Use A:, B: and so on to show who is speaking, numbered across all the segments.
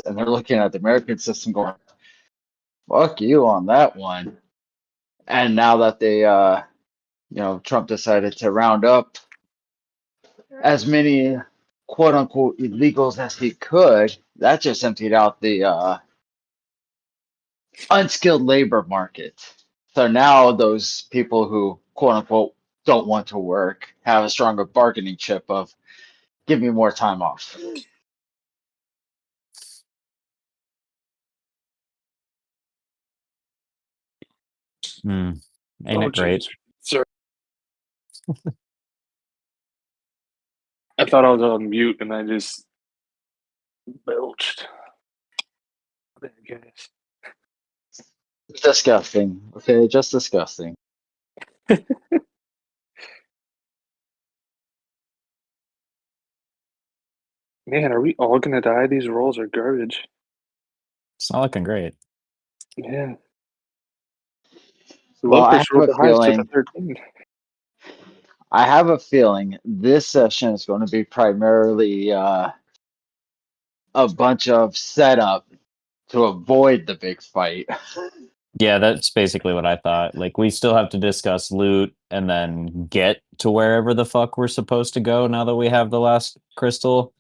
A: And they're looking at the American system going, fuck you on that one. And now that Trump decided to round up as many quote unquote illegals as he could, that just emptied out the unskilled labor market. So now those people who quote unquote don't want to work have a stronger bargaining chip of give me more time off.
B: Ain't
C: Oh,
B: it great?
C: jeez. Sorry. I thought I was on mute and I just belched. There, guys.
A: Disgusting. Okay, just disgusting.
C: Man, are we all gonna die? These rolls are garbage.
B: It's not looking great.
C: Yeah.
A: Well, I
C: Locals
A: have
C: rolled
A: a
C: the highest with a
A: feeling
C: 13.
A: this session is going to be primarily a bunch of setup to avoid the big fight.
B: Yeah, that's basically what I thought. Like, we still have to discuss loot and then get to wherever the fuck we're supposed to go now that we have the last crystal.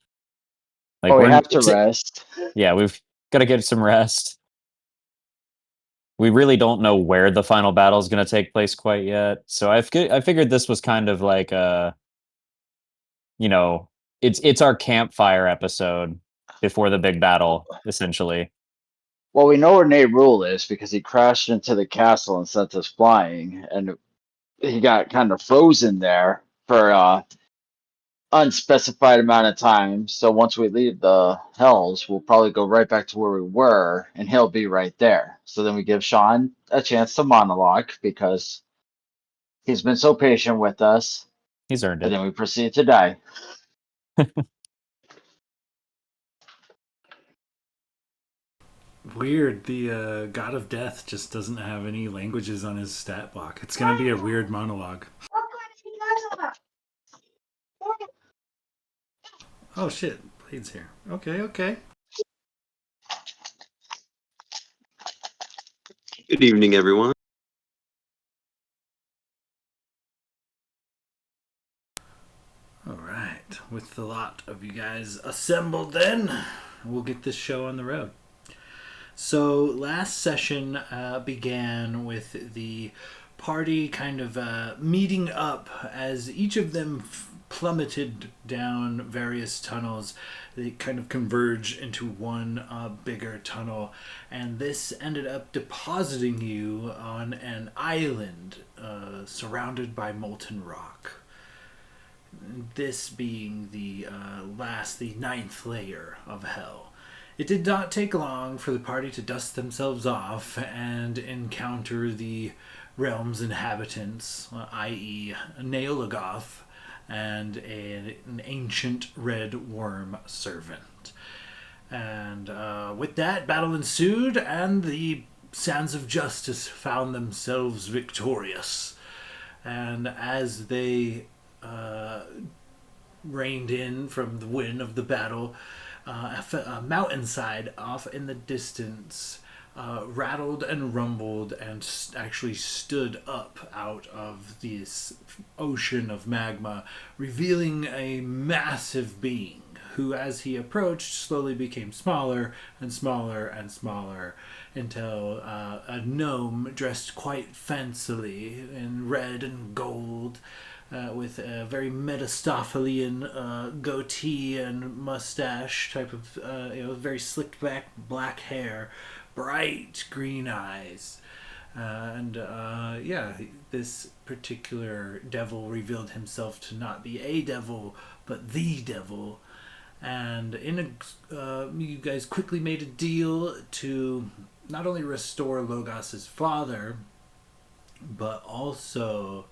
B: Like,
A: But we
B: we're
A: have to rest.
B: yeah, we've got to get some rest. We really don't know where the final battle is going to take place quite yet. So I figured this was kind of like a, it's our campfire episode before the big battle, essentially.
A: Well, we know where Nate Rule is because he crashed into the castle and sent us flying, and he got kind of frozen there for unspecified amount of time. So once we leave the Hells, we'll probably go right back to where we were, and he'll be right there. So then we give Sean a chance to monologue because he's been so patient with us,
B: He's earned
A: and
B: it.
A: then we proceed to die.
D: Weird. The God of Death just doesn't have any languages on his stat block. It's going to be a weird monologue. Oh shit, Blade's here. Okay.
E: Good evening, everyone.
D: Alright, with the lot of you guys assembled then, we'll get this show on the road. So last session began with the party kind of meeting up as each of them plummeted down various tunnels. They kind of converge into one bigger tunnel, and this ended up depositing you on an island surrounded by molten rock. This being the ninth layer of hell. It did not take long for the party to dust themselves off and encounter the realm's inhabitants, i.e., Neolagoth and an ancient red worm servant. And with that, battle ensued, and the Sands of Justice found themselves victorious. And as they reined in from the wind of the battle, a mountainside off in the distance rattled and rumbled and actually stood up out of this ocean of magma, revealing a massive being who, as he approached, slowly became smaller and smaller and smaller until a gnome dressed quite fancily in red and gold, with a very Mephistophelian goatee and mustache type of, very slicked back black hair, bright green eyes. This particular devil revealed himself to not be a devil, but the devil. And you guys quickly made a deal to not only restore Logos's father, but also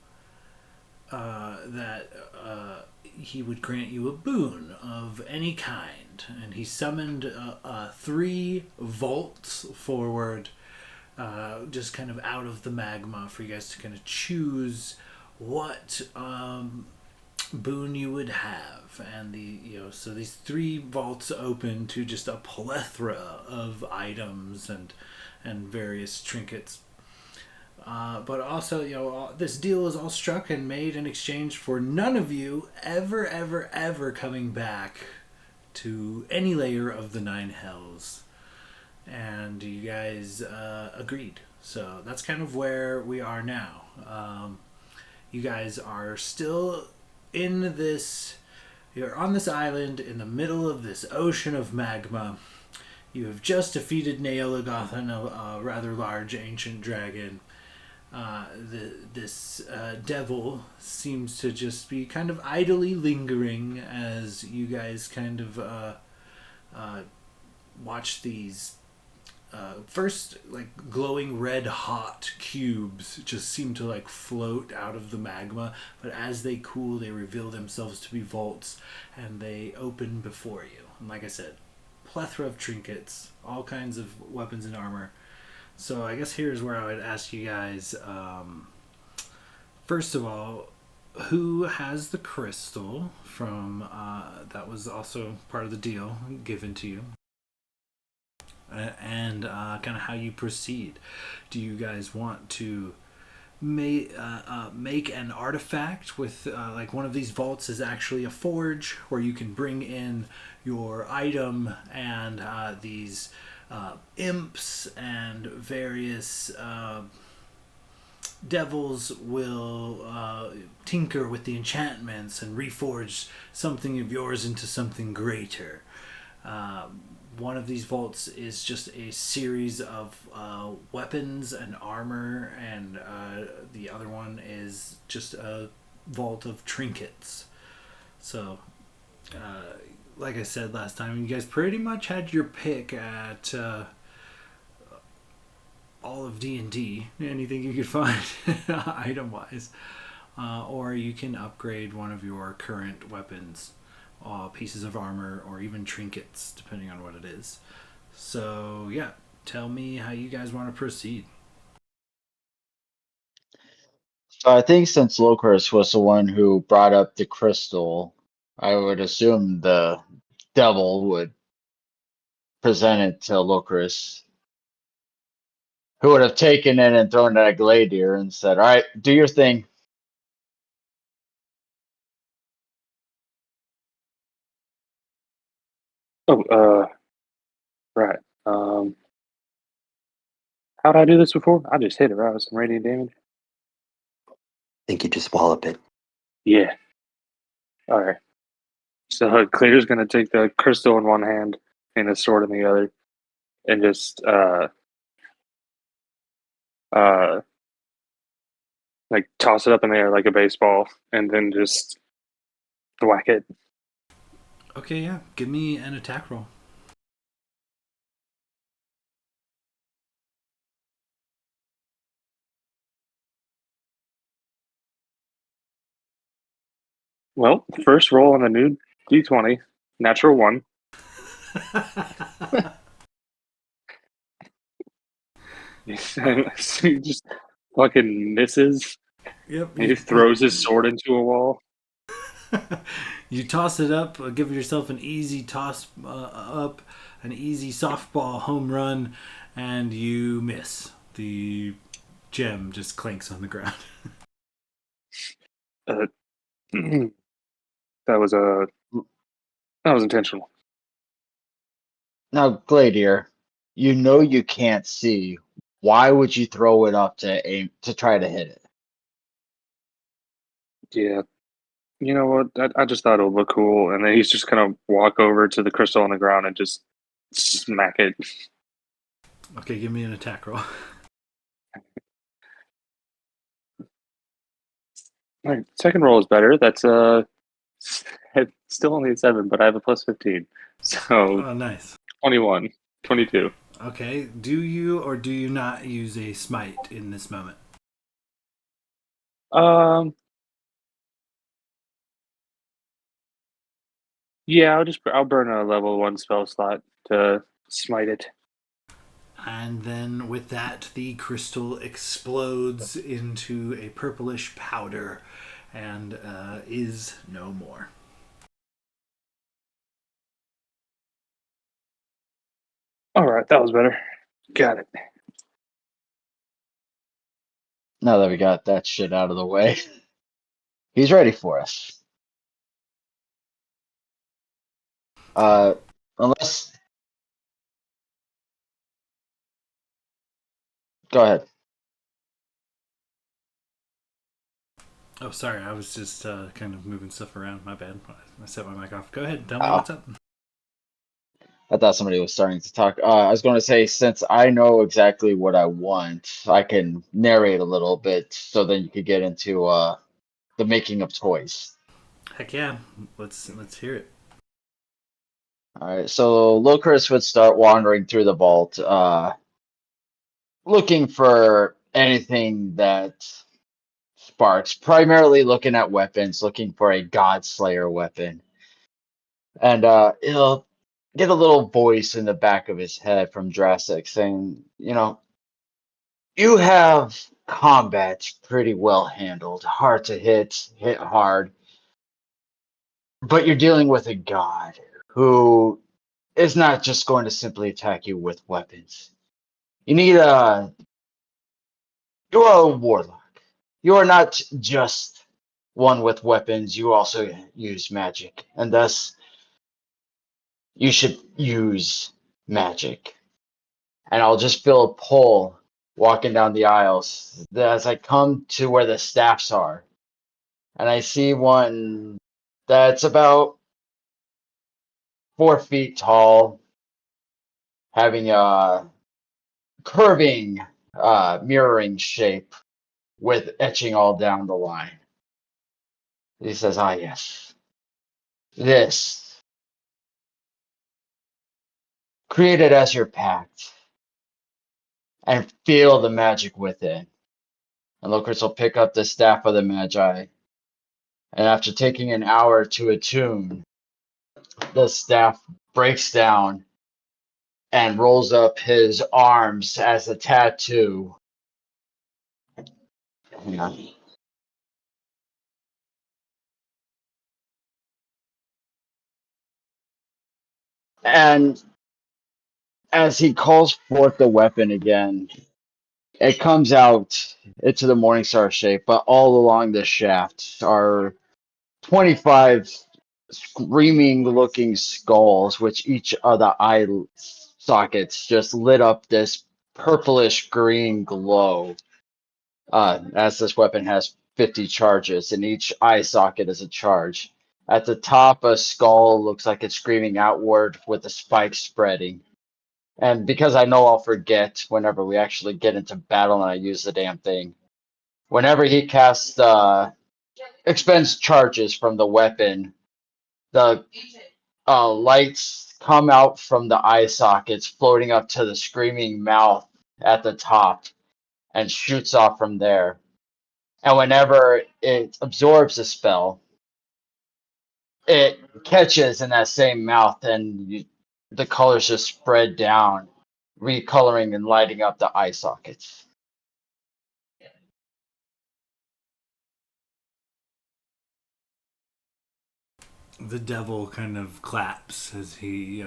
D: that he would grant you a boon of any kind. And he summoned 3 vaults forward, just kind of out of the magma, for you guys to kind of choose what boon you would have. And so these 3 vaults open to just a plethora of items and various trinkets. But also, this deal is all struck and made in exchange for none of you ever coming back to any layer of the 9 hells. And you guys agreed. So that's kind of where we are now. You guys are still in this. You're on this island in the middle of this ocean of magma. You have just defeated Naolagothan, a rather large ancient dragon. This devil seems to just be kind of idly lingering as you guys kind of watch these first like glowing red hot cubes just seem to like float out of the magma, but as they cool they reveal themselves to be vaults and they open before you. And like I said, plethora of trinkets, all kinds of weapons and armor. So I guess here's where I would ask you guys, first of all, who has the crystal from that was also part of the deal given to you, and kind of how you proceed. Do you guys want to make an artifact with like one of these vaults is actually a forge where you can bring in your item, and these imps and various devils will tinker with the enchantments and reforge something of yours into something greater. One of these vaults is just a series of weapons and armor, and the other one is just a vault of trinkets. So, like I said last time, you guys pretty much had your pick at all of D&D, anything you could find item-wise. Or you can upgrade one of your current weapons, pieces of armor, or even trinkets, depending on what it is. So, yeah, tell me how you guys want to proceed.
A: So I think since Locris was the one who brought up the crystal, I would assume the devil would present it to Locris, who would have taken it and thrown it at Gladier and said, "All right, do your thing."
C: Oh, right. How'd I do this before? I just hit it, right? With some radiant damage.
E: I think you just wallop it.
C: Yeah. All right. So Clear's gonna take the crystal in one hand and the sword in the other, and just like toss it up in the air like a baseball, and then just whack it.
D: Okay, yeah, give me an attack roll.
C: Well, first roll on the new D20, natural 1. He just fucking misses.
D: Yep.
C: He throws his sword into a wall.
D: You toss it up, give yourself an easy toss up, an easy softball home run, and you miss. The gem just clanks on the ground.
C: That was intentional.
A: Now, Gladier, you know you can't see. Why would you throw it up to aim to try to hit it?
C: Yeah. You know what? I just thought it would look cool, and then he's just gonna walk over to the crystal on the ground and just smack it.
D: Okay, give me an attack roll.
C: All right, second roll is better. That's it's still only a 7, but I have a plus 15, so
D: Oh, nice.
C: 21, 22.
D: Okay, do you or do you not use a smite in this moment?
C: Yeah, I'll burn a level 1 spell slot to smite it.
D: And then with that, the crystal explodes into a purplish powder, and is no more.
C: All right, that was better. Got it.
A: Now that we got that shit out of the way, he's ready for us. Unless, go ahead.
D: Oh, sorry, I was just kind of moving stuff around. My bad. I set my mic off. Go ahead, tell me
A: Oh,
D: what's up.
A: I thought somebody was starting to talk. I was going to say, since I know exactly what I want, I can narrate a little bit, so then you could get into the making of toys.
D: Heck yeah, let's hear it.
A: All right, so Locris would start wandering through the vault, looking for anything that sparks, primarily looking at weapons, looking for a God Slayer weapon. And he'll get a little voice in the back of his head from Jurassic saying, you have combat pretty well handled, hard to hit hard, but you're dealing with a god who is not just going to simply attack you with weapons. You need you are a warlock. You are not just one with weapons, you also use magic, and thus you should use magic. And I'll just feel a pull walking down the aisles as I come to where the staffs are. And I see one that's about 4 feet tall, having a curving, mirroring shape with etching all down the line. He says, "Ah, yes, this created as your pact, and feel the magic within." And Locris will pick up the staff of the Magi, and after taking an hour to attune, the staff breaks down and rolls up his arms as a tattoo. Hang on. And as he calls forth the weapon again, it comes out into the Morningstar shape, but all along the shaft are 25 screaming looking skulls, which each of the eye sockets just lit up this purplish green glow. As this weapon has 50 charges, and each eye socket is a charge. At the top, a skull looks like it's screaming outward with the spikes spreading. And because I know I'll forget whenever we actually get into battle and I use the damn thing, whenever he casts, expends charges from the weapon, the lights come out from the eye sockets, floating up to the screaming mouth at the top, and shoots off from there. And whenever it absorbs a spell, it catches in that same mouth, and the colors just spread down, recoloring and lighting up the eye sockets.
D: The devil kind of claps as he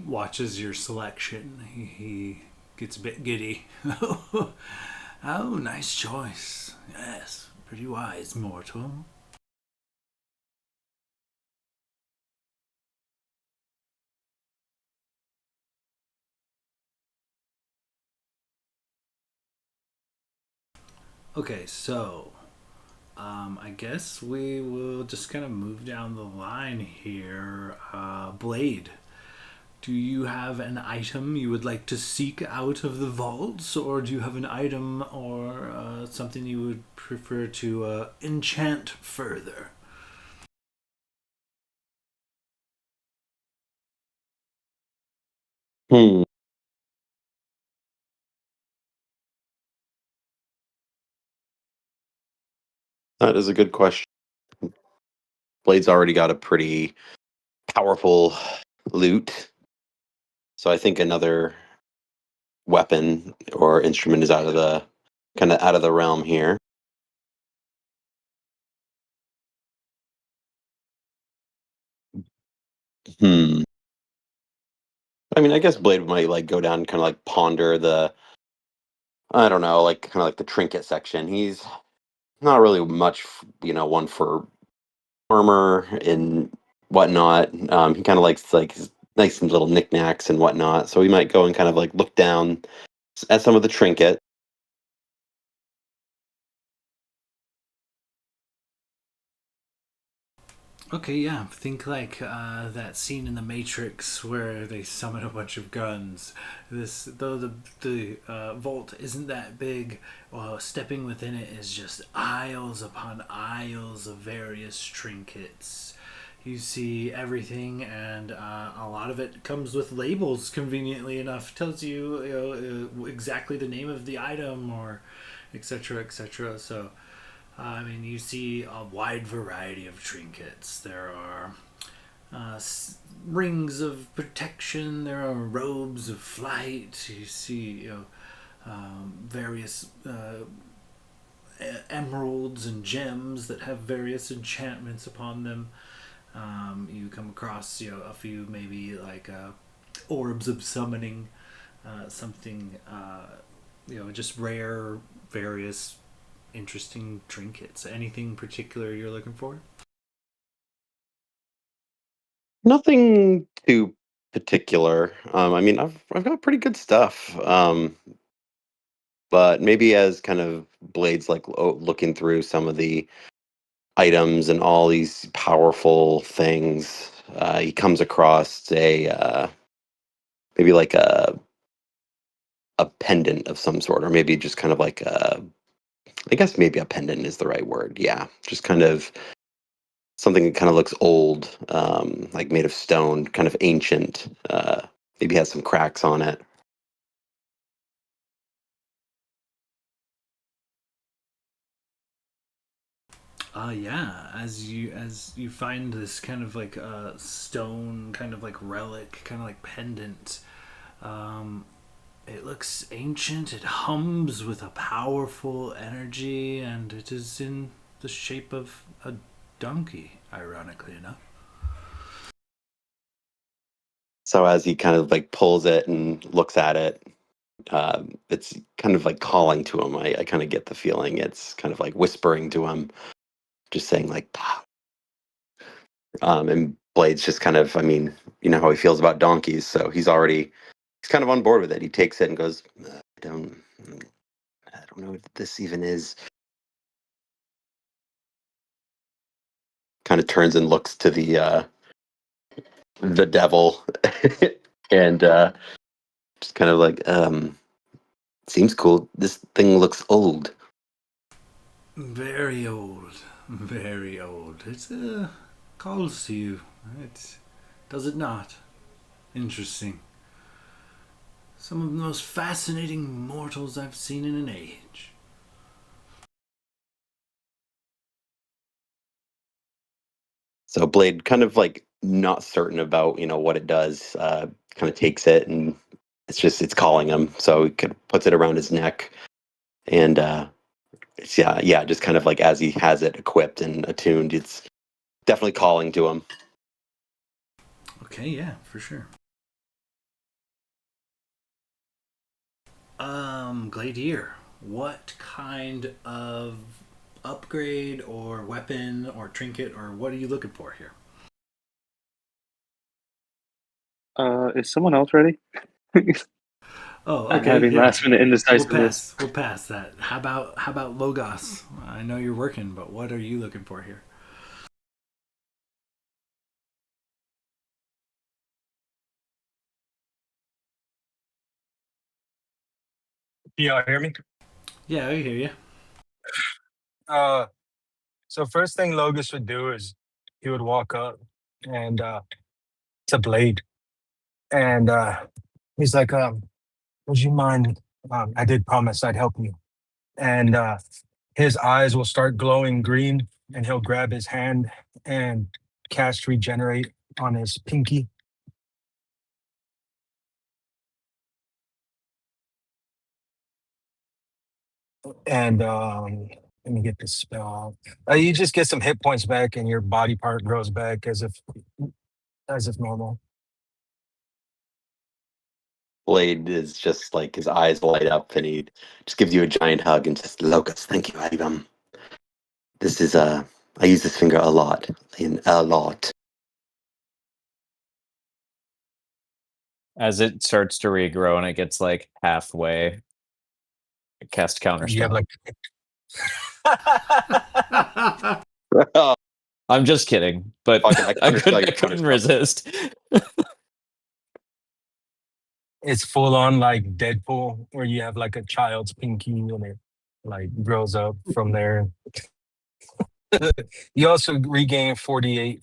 D: watches your selection. He gets a bit giddy. Oh, nice choice. Yes, pretty wise, mortal. Okay, so I guess we will just kind of move down the line here. Blade, do you have an item you would like to seek out of the vaults, or do you have an item or something you would prefer to enchant further?
E: Hmm. That is a good question. Blade's already got a pretty powerful loot, so I think another weapon or instrument is out of the realm here. Hmm. I mean, I guess Blade might like go down and kind of like ponder I don't know, like kind of like the trinket section. He's not really much, one for armor and whatnot. He kind of likes like his nice little knickknacks and whatnot. So he might go and kind of like look down at some of the trinket.
D: Okay, yeah. Think like that scene in The Matrix where they summon a bunch of guns. This though the vault isn't that big. Stepping within it is just aisles upon aisles of various trinkets. You see everything, and a lot of it comes with labels. Conveniently enough, tells you, exactly the name of the item or etc. etc. So I mean, you see a wide variety of trinkets. There are rings of protection. There are robes of flight. You see, various emeralds and gems that have various enchantments upon them. You come across, a few maybe like orbs of summoning, something, just rare, various interesting trinkets. Anything particular you're looking for?
E: Nothing too particular. I mean, I've got pretty good stuff. But maybe as kind of Blades like looking through some of the items and all these powerful things, he comes across maybe like a pendant of some sort, or maybe just kind of like I guess maybe a pendant is the right word. Yeah, just kind of something that kind of looks old, like made of stone, kind of ancient. Maybe has some cracks on it.
D: Yeah. As you find this kind of like stone, kind of like relic, kind of like pendant. Um, it looks ancient. It hums with a powerful energy, and it is in the shape of a donkey. Ironically enough.
E: So as he kind of like pulls it and looks at it, it's kind of like calling to him. I kind of get the feeling it's kind of like whispering to him, just saying like, "Pow." And Blade's just kind of, I mean, you know how he feels about donkeys, so he's kind of on board with it. He takes it and goes, I don't know what this even is. Kind of turns and looks to the devil, and just kind of like, seems cool. This thing looks old.
D: Very old. Very old. It calls to you. It does it not? Interesting. Some of the most fascinating mortals I've seen in an age.
E: So Blade, kind of like not certain about what it does, kind of takes it and it's calling him. So he puts it around his neck, and it's, yeah, just kind of like as he has it equipped and attuned, it's definitely calling to him.
D: Okay, yeah, for sure. Gladier, what kind of upgrade or weapon or trinket or what are you looking for here?
C: Is someone else ready?
D: Oh,
C: I'm
D: okay,
C: having
D: yeah.
C: last minute
D: We'll
C: indecisiveness.
D: pass. We'll pass that. How about Logos? I know you're working, but what are you looking for here?
F: Yeah, hear me?
D: Yeah, I hear you.
F: Uh, so first thing Logus would do is he would walk up and it's a blade. And he's like, would you mind? I did promise I'd help you. And his eyes will start glowing green and he'll grab his hand and cast regenerate on his pinky. And let me get this spell out. You just get some hit points back and your body part grows back as if as if normal.
E: Blade is just like his eyes light up, and he just gives you a giant hug and says, "Locust, thank you. This is I use this finger a lot, a lot."
B: As it starts to regrow and it gets like halfway, I cast
F: You have
B: counterspell.
F: like
B: I'm just kidding, but
E: Fucking, I
B: I
E: counterspell your
B: couldn't
E: counterspell.
B: resist.
F: it's full on like Deadpool, where you have like a child's pinky and it like grows up from there. You also regain 48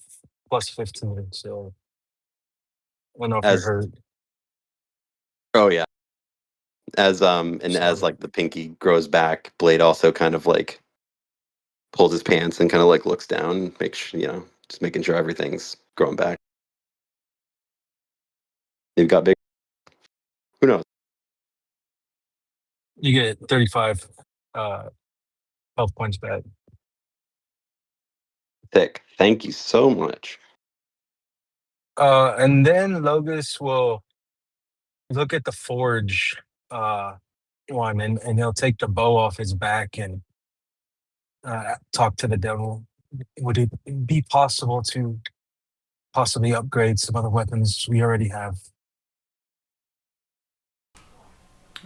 F: plus 15, so I don't know if you're
E: As
F: hurt.
E: oh yeah, as
F: So
E: like the pinky grows back, Blade also kind of like pulls his pants and kind of like looks down, makes sure, just making sure everything's growing back. You've got big. Who knows?
F: you get 35 health points back.
E: Thick. Thank you so much.
F: And then Logus will look at the forge one, and he'll take the bow off his back and talk to the devil. Would it be possible to possibly upgrade some other weapons we already have?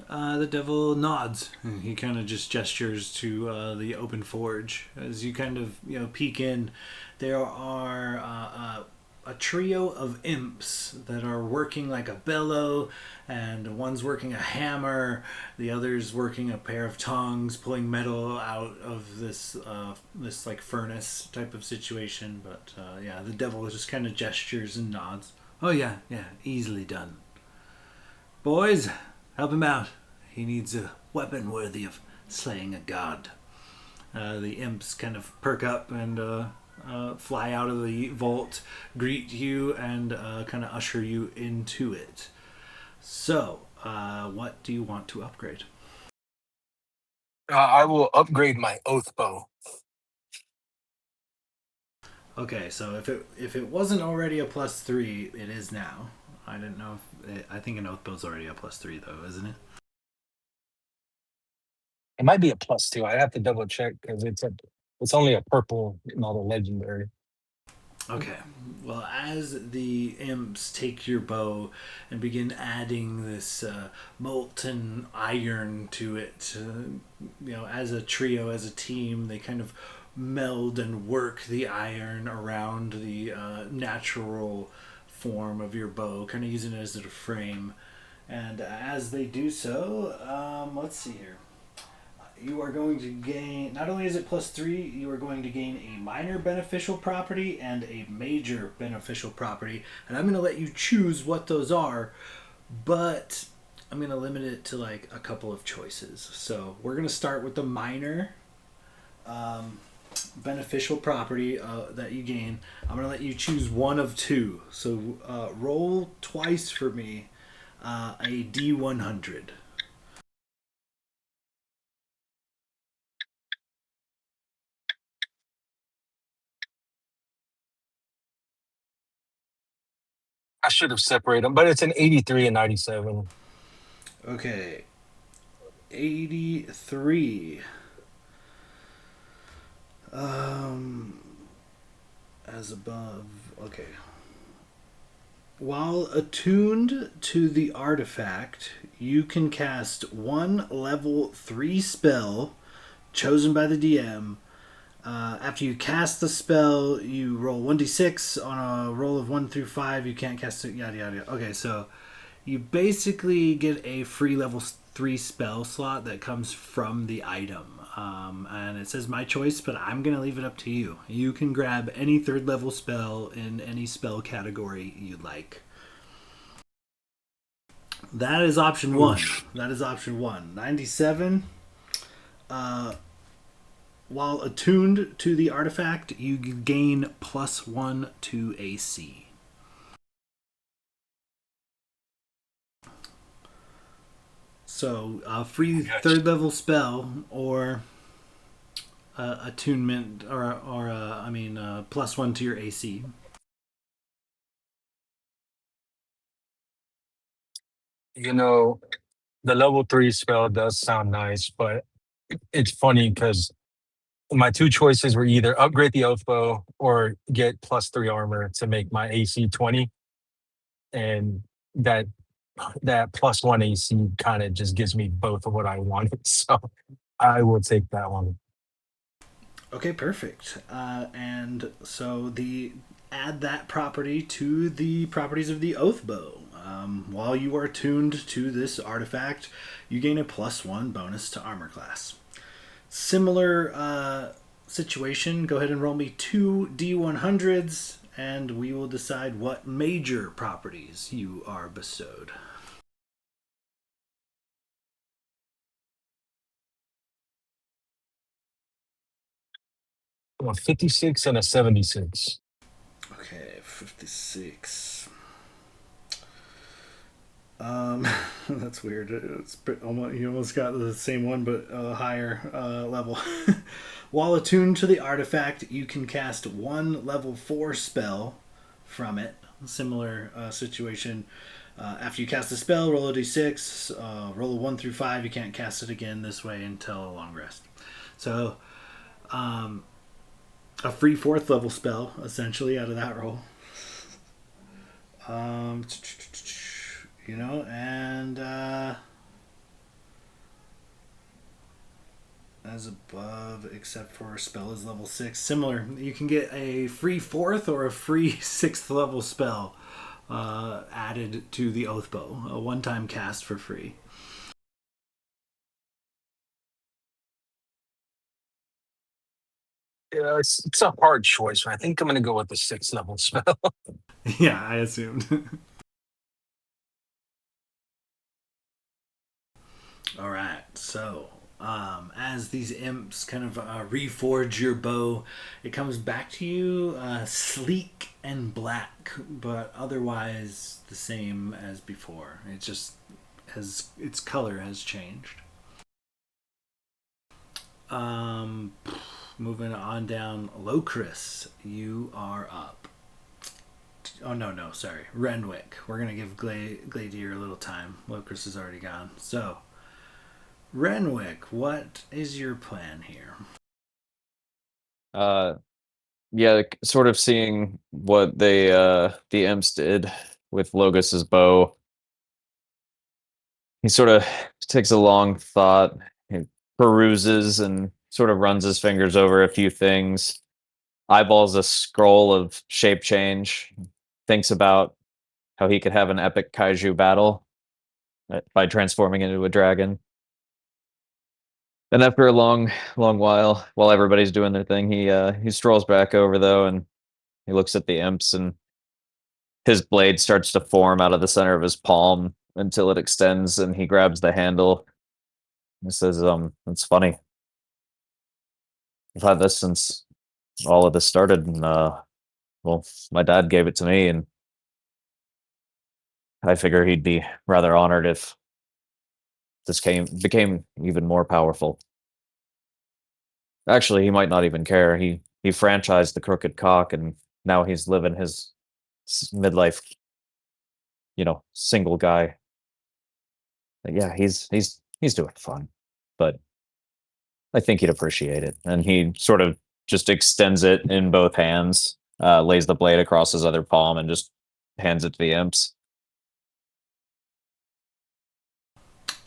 D: The devil nods. He kind of just gestures to the open forge. As you kind of peek in, there are a trio of imps that are working like a bellow, and one's working a hammer, the other's working a pair of tongs, pulling metal out of this this like furnace type of situation. But yeah, the devil just kind of gestures and nods. Oh yeah, easily done. Boys, help him out. He needs a weapon worthy of slaying a god. The imps kind of perk up and fly out of the vault, greet you, and kind of usher you into it. So, what do you want to upgrade?
F: I will upgrade my oath bow.
D: Okay, so if it wasn't already a +3, it is now. I didn't know if I think an oath bow's already a +3 though, isn't it?
F: It might be a +2. I have to double check because it's only a purple, not a legendary.
D: Okay. Well, as the imps take your bow and begin adding this molten iron to it, as a trio, as a team, they kind of meld and work the iron around the natural form of your bow, kind of using it as a frame. And as they do so, let's see here. You are going to gain, not only is it +3, you are going to gain a minor beneficial property and a major beneficial property. And I'm going to let you choose what those are, but I'm going to limit it to like a couple of choices. So we're going to start with the minor beneficial property that you gain. I'm going to let you choose one of two. So roll twice for me a D100.
F: I should have separated them, but it's an 83 and 97.
D: Okay. 83. As above. Okay. While attuned to the artifact, you can cast one level 3 spell chosen by the DM. After you cast the spell, you roll 1d6 on a roll of 1 through 5. You can't cast it, yada yada. Okay, so you basically get a free level 3 spell slot that comes from the item. And it says my choice, but I'm going to leave it up to you. You can grab any 3rd level spell in any spell category you'd like. That is option 1. That is option 1. 97. While attuned to the artifact, you gain +1 to AC. So, free 3rd level spell or attunement, or +1 to your AC.
F: You know, the level 3 spell does sound nice, but it's funny because my two choices were either upgrade the oath bow or get +3 armor to make my AC 20, and that +1 AC kind of just gives me both of what I wanted. So I will take that one.
D: Okay, perfect. And so the add that property to the properties of the oath bow. While you are tuned to this artifact, you gain a +1 bonus to armor class. Similar situation. Go ahead and roll me 2 D100s, and we will decide what major properties you are bestowed.
F: A 56 and a 76.
D: Okay, 56. That's weird. It's almost, you almost got the same one, but higher level. While attuned to the artifact, you can cast one level 4 spell from it. Similar situation. After you cast the spell, roll a d6. Roll a 1 through 5. You can't cast it again this way until a long rest. So, a free 4th level spell, essentially, out of that roll. And as above, except for spell is level 6. Similar, you can get a free 4th or a free 6th level spell added to the oath bow, a one-time cast for free.
F: Yeah, it's a hard choice. I think I'm going to go with the 6th level spell.
D: Yeah, I assumed. All right, so as these imps kind of reforge your bow, it comes back to you sleek and black, but otherwise the same as before. It just has its color has changed. Um, Moving on down, Locris, you are up. Oh no, sorry, Renwick. We're gonna give Gladier a little time. Locris is already gone, so. Renwick, what is your plan here?
B: Yeah, sort of seeing what the imps did with Logos's bow. He sort of takes a long thought, he peruses and sort of runs his fingers over a few things, eyeballs a scroll of shape change, thinks about how he could have an epic kaiju battle by transforming into a dragon. Then after a long while everybody's doing their thing, he strolls back over though, and he looks at the imps, and his blade starts to form out of the center of his palm until it extends, and he grabs the handle. He says, "It's funny. I've had this since all of this started, and well, my dad gave it to me, and I figure he'd be rather honored if this became even more powerful. Actually, he might not even care. He franchised the Crooked Cock, and now he's living his midlife, single guy. Yeah, he's doing fun, but I think he'd appreciate it." And he sort of just extends it in both hands, lays the blade across his other palm, and just hands it to the imps.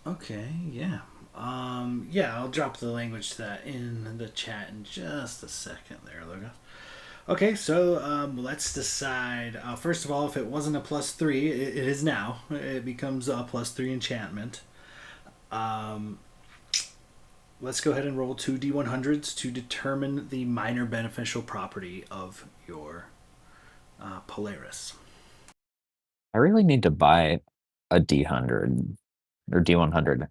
D: Okay, yeah. I'll drop the language to that in the chat in just a second there, Logo. Okay, so let's decide. First of all, if it wasn't a +3, it is now. It becomes a +3 enchantment. Let's go ahead and roll 2 D100s to determine the minor beneficial property of your Polaris.
B: I really need to buy a D100 or D100.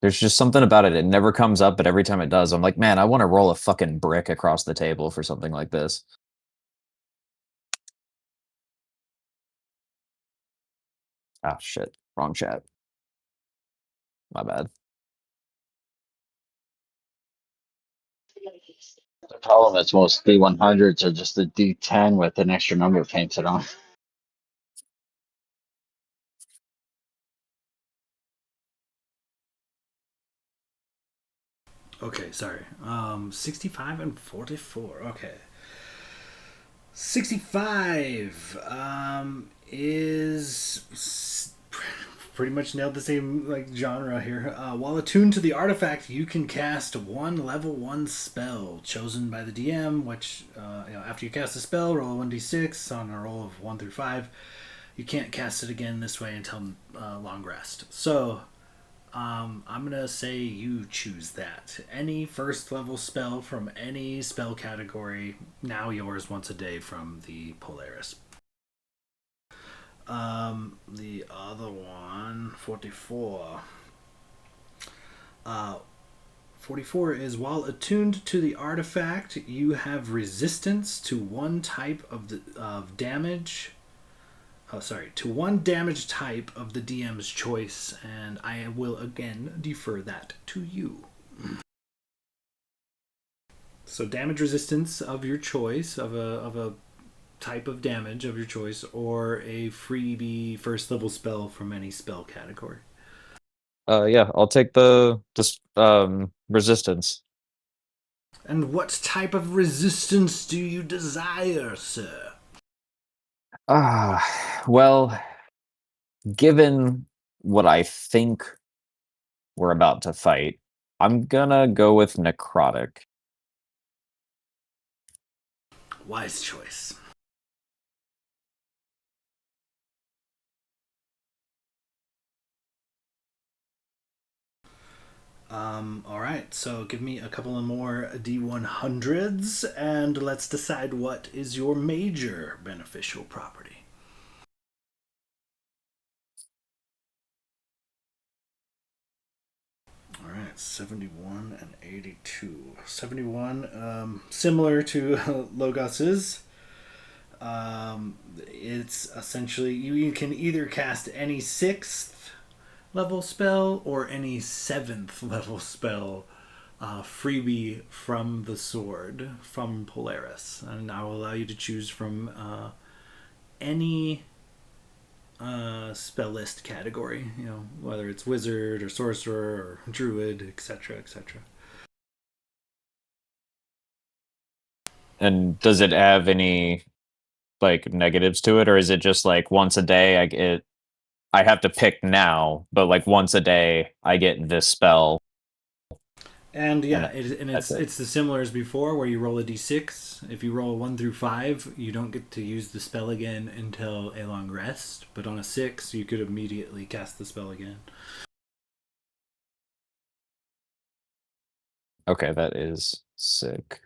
B: There's just something about it. It never comes up, but every time it does, I'm like, man, I want to roll a fucking brick across the table for something like this. Ah, shit. Wrong chat. My bad.
A: The problem is most D100s are just a D10 with an extra number painted on.
D: Okay, sorry. 65 and 44. Okay. 65 is pretty much nailed the same genre here. While attuned to the artifact, you can cast one level 1 spell chosen by the DM, which after you cast a spell, roll a 1d6 on a roll of 1 through 5. You can't cast it again this way until long rest. So I'm gonna say you choose that. Any first level spell from any spell category, now yours once a day from the Polaris. The other one, 44. 44 is while attuned to the artifact, you have resistance to one type of damage. To one damage type of the DM's choice, and I will again defer that to you. So damage resistance of your choice, of a type of damage of your choice, or a freebie first level spell from any spell category.
B: Yeah, I'll take the resistance.
D: And what type of resistance do you desire, sir?
B: Well, given what I think we're about to fight, I'm gonna go with necrotic.
D: Wise choice. All right, so give me a couple of more D100s, and let's decide what is your major beneficial property. All right, 71 and 82. 71, similar to Logos's. It's essentially, you can either cast any 6th level spell or any 7th level spell freebie from the sword from Polaris, and I will allow you to choose from any spell list category, whether it's wizard or sorcerer or druid, etc., etc.
B: And does it have any negatives to it, or is it just once a day I have to pick now, but once a day I get this spell?
D: And yeah,
B: That's it.
D: it's the similar as before, where you roll a d6. If you roll 1 through 5, you don't get to use the spell again until a long rest. But on a 6, you could immediately cast the spell again.
B: Okay, that is sick.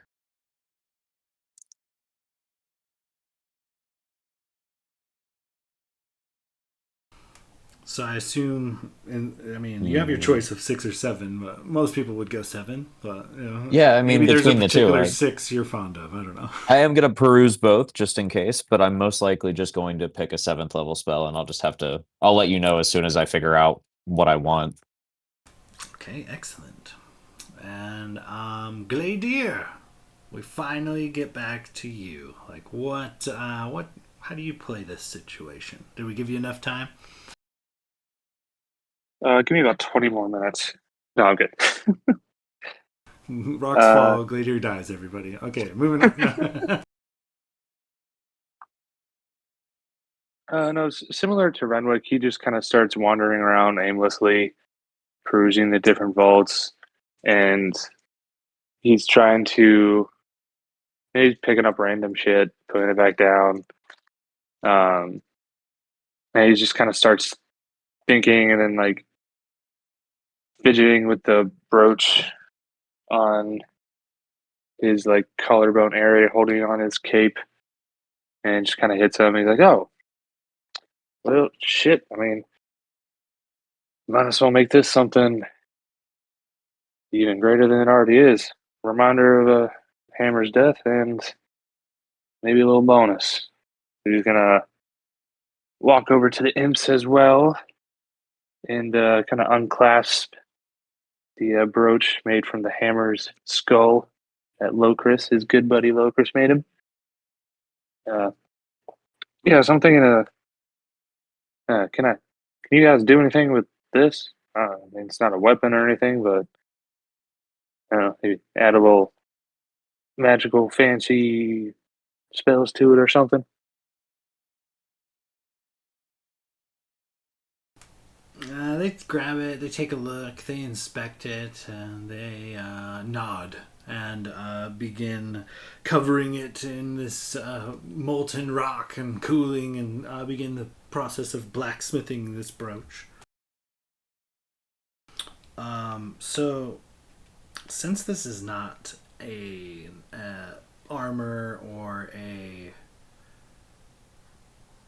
D: So I assume, you have your choice of 6 or 7, but most people would go 7. But
B: Yeah, I mean,
D: maybe there's a
B: between the two,
D: particular 6 you're fond of. I don't know.
B: I am gonna peruse both just in case, but I'm most likely just going to pick a 7th level spell, and I'll let you know as soon as I figure out what I want.
D: Okay, excellent. And Gladier, we finally get back to you. How do you play this situation? Did we give you enough time?
C: Give me about 20 more minutes. No, I'm good.
D: Rocks fall, Gladier dies, everybody. Okay, moving on.
C: No, similar to Renwick, he just kind of starts wandering around aimlessly, perusing the different vaults, and he's trying to. He's picking up random shit, putting it back down. And he just kind of starts thinking, and then fidgeting with the brooch on his collarbone area, holding on his cape, and just kind of hits him. He's like, "Oh, well, shit. I mean, might as well make this something even greater than it already is. Reminder of a Hammer's death, and maybe a little bonus." He's gonna walk over to the imps as well, and kind of unclasp the brooch made from the Hammer's skull that Locris, his good buddy Locris, made him. Yeah, so I'm thinking, can you guys do anything with this? I mean, it's not a weapon or anything, but I don't know, maybe add a little magical fancy spells to it or something.
D: They grab it, they take a look, they inspect it, and they nod and begin covering it in this molten rock and cooling and begin the process of blacksmithing this brooch. So, since this is not a armor or a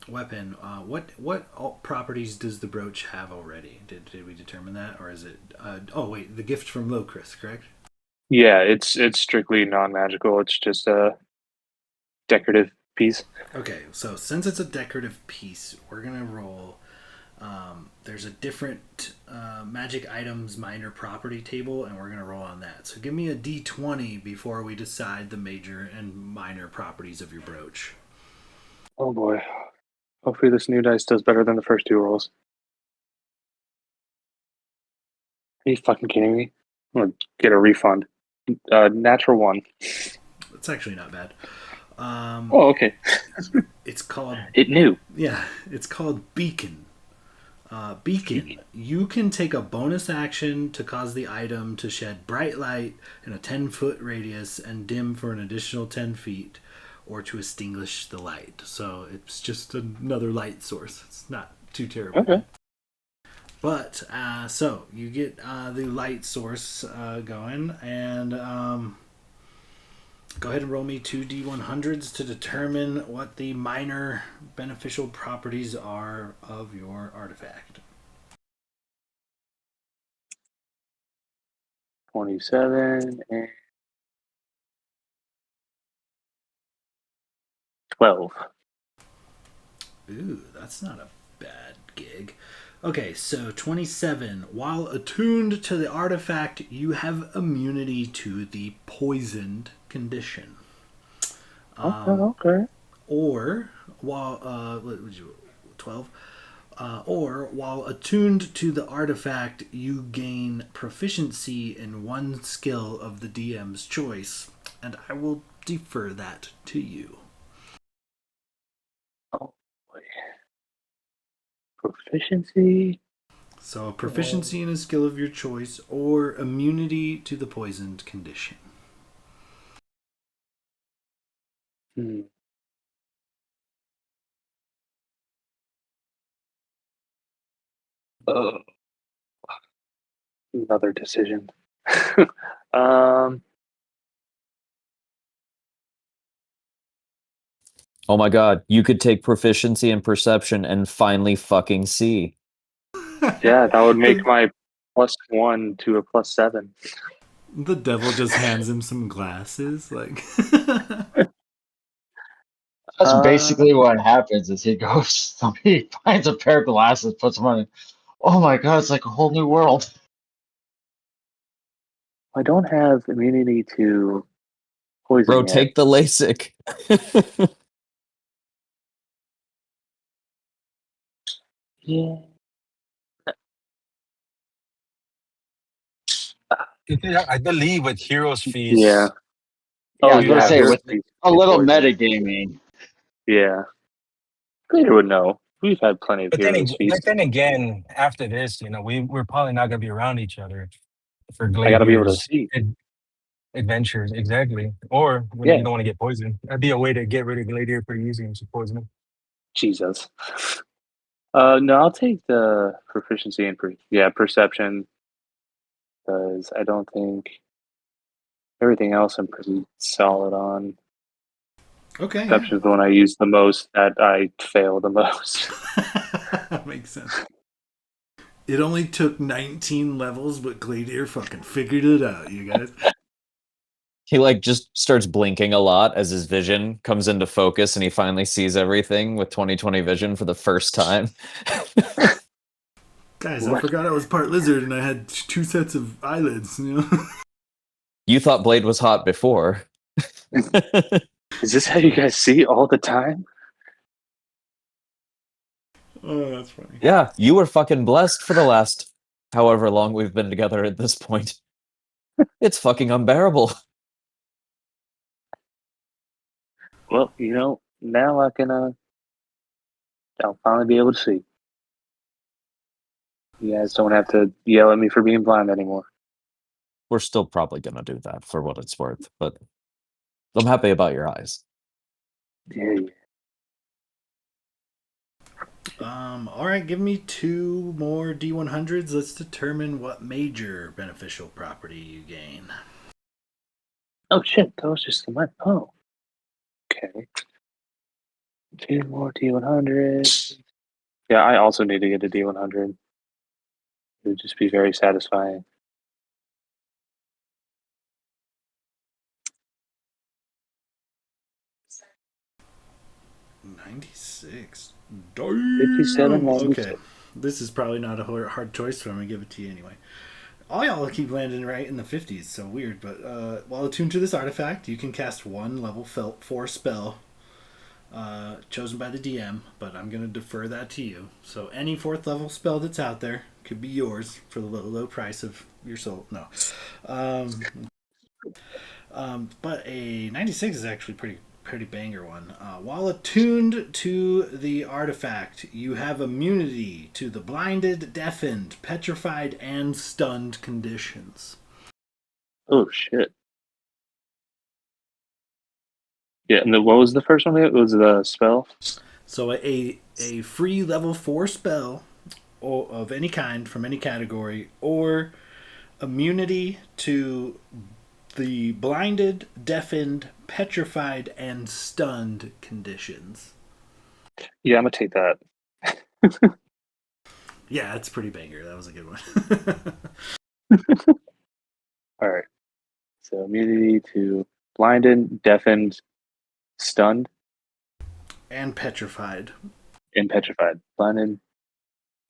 D: weapon, what properties does the brooch have already? Did we determine that, or is it? Oh wait, the gift from Locris, correct?
C: Yeah, it's strictly non-magical. It's just a decorative piece.
D: Okay, so since it's a decorative piece, we're gonna roll. There's a different magic items minor property table, and we're gonna roll on that. So give me a d20 before we decide the major and minor properties of your brooch.
C: Oh boy. Hopefully this new dice does better than the first two rolls. Are you fucking kidding me? I'm gonna get a refund. Natural one.
D: It's actually not bad.
C: Oh, okay.
D: It's called
C: It knew.
D: it's called Beacon. Beacon. You can take a bonus action to cause the item to shed bright light in a 10-foot radius and dim for an additional 10 feet, or to extinguish the light. So it's just another light source. It's not too terrible.
C: Okay.
D: But, so you get the light source going, and go ahead and roll me 2d100s to determine what the minor beneficial properties are of your artifact.
C: 27 and 12.
D: Ooh, that's not a bad gig. Okay, so 27. While attuned to the artifact, you have immunity to the poisoned condition.
C: Okay.
D: Or while what would you 12? Or while attuned to the artifact, you gain proficiency in one skill of the DM's choice, and I will defer that to you.
C: Oh boy. Proficiency.
D: So a proficiency in a skill of your choice, or immunity to the poisoned condition.
C: Hmm. Oh, another decision.
B: Oh my god, you could take proficiency in perception and finally fucking see.
C: Yeah, that would make my +1 to a +7.
D: The devil just hands him some glasses, like.
A: That's basically what happens is he goes, somebody finds a pair of glasses, puts them on, and, oh my god, it's like a whole new world.
C: I don't have immunity to poison
B: Bro,
C: yet.
B: take the LASIK.
C: Yeah.
F: I believe with Heroes Feast.
C: Yeah.
A: Yeah, I
C: Oh,
A: was gonna
C: yeah.
A: say,
C: Heroes
A: with
C: Feast
A: a
C: is
A: little
C: poison.
A: metagaming.
C: Yeah. Peter would know. We've had plenty of
F: But then,
C: Heroes Feast.
F: again, after this, we're probably not gonna be around each other for
C: I gotta be able to
F: Gladier's
C: see.
F: adventures, exactly. Or when
C: Yeah.
F: you don't want to get poisoned, that'd be a way to get rid of Gladier pretty easy and just poison him.
C: Jesus. No, I'll take the proficiency in perception, because I don't think everything else I'm pretty solid on.
D: Okay.
C: Perception is the one I use the most, that I fail the most.
D: That makes sense. It only took 19 levels, but Gladier fucking figured it out, you guys.
B: He just starts blinking a lot as his vision comes into focus and he finally sees everything with 20/20 vision for the first time.
D: Guys, I forgot I was part lizard and I had two sets of eyelids,
B: You thought Blade was hot before.
C: Is this how you guys see all the time?
D: Oh, that's funny.
B: Yeah, you were fucking blessed for the last however long we've been together at this point. It's fucking unbearable.
C: Well, now I can I'll finally be able to see. You guys don't have to yell at me for being blind anymore.
B: We're still probably gonna do that for what it's worth, but I'm happy about your eyes.
C: Yeah.
D: All right, give me 2 more D100s. Let's determine what major beneficial property you gain.
C: Oh shit, that was just the money. Oh. Okay. 2 more D100s. Yeah, I also need to get a D100. It would just be very satisfying.
D: $96.
C: 57,
D: Damn.
C: 96.
D: Okay, this is probably not a hard choice, but I'm gonna give it to you anyway. All y'all keep landing right in the 50s, so weird. But while attuned to this artifact, you can cast 1 level 4 spell chosen by the DM, but I'm going to defer that to you. So any 4th level spell that's out there could be yours for the low price of your soul. No. But a 96 is actually pretty banger one. While attuned to the artifact, you have immunity to the blinded, deafened, petrified, and stunned conditions.
C: Oh shit. Yeah, and what was the first one? It was the spell.
D: So a free level 4 spell of any kind from any category, or immunity to the blinded, deafened, petrified, and stunned conditions.
C: Yeah, I'm gonna take that.
D: Yeah, it's pretty banger. That was a good one.
C: All right. So immunity to blinded, deafened, stunned,
D: And petrified.
C: and petrified. Blinded,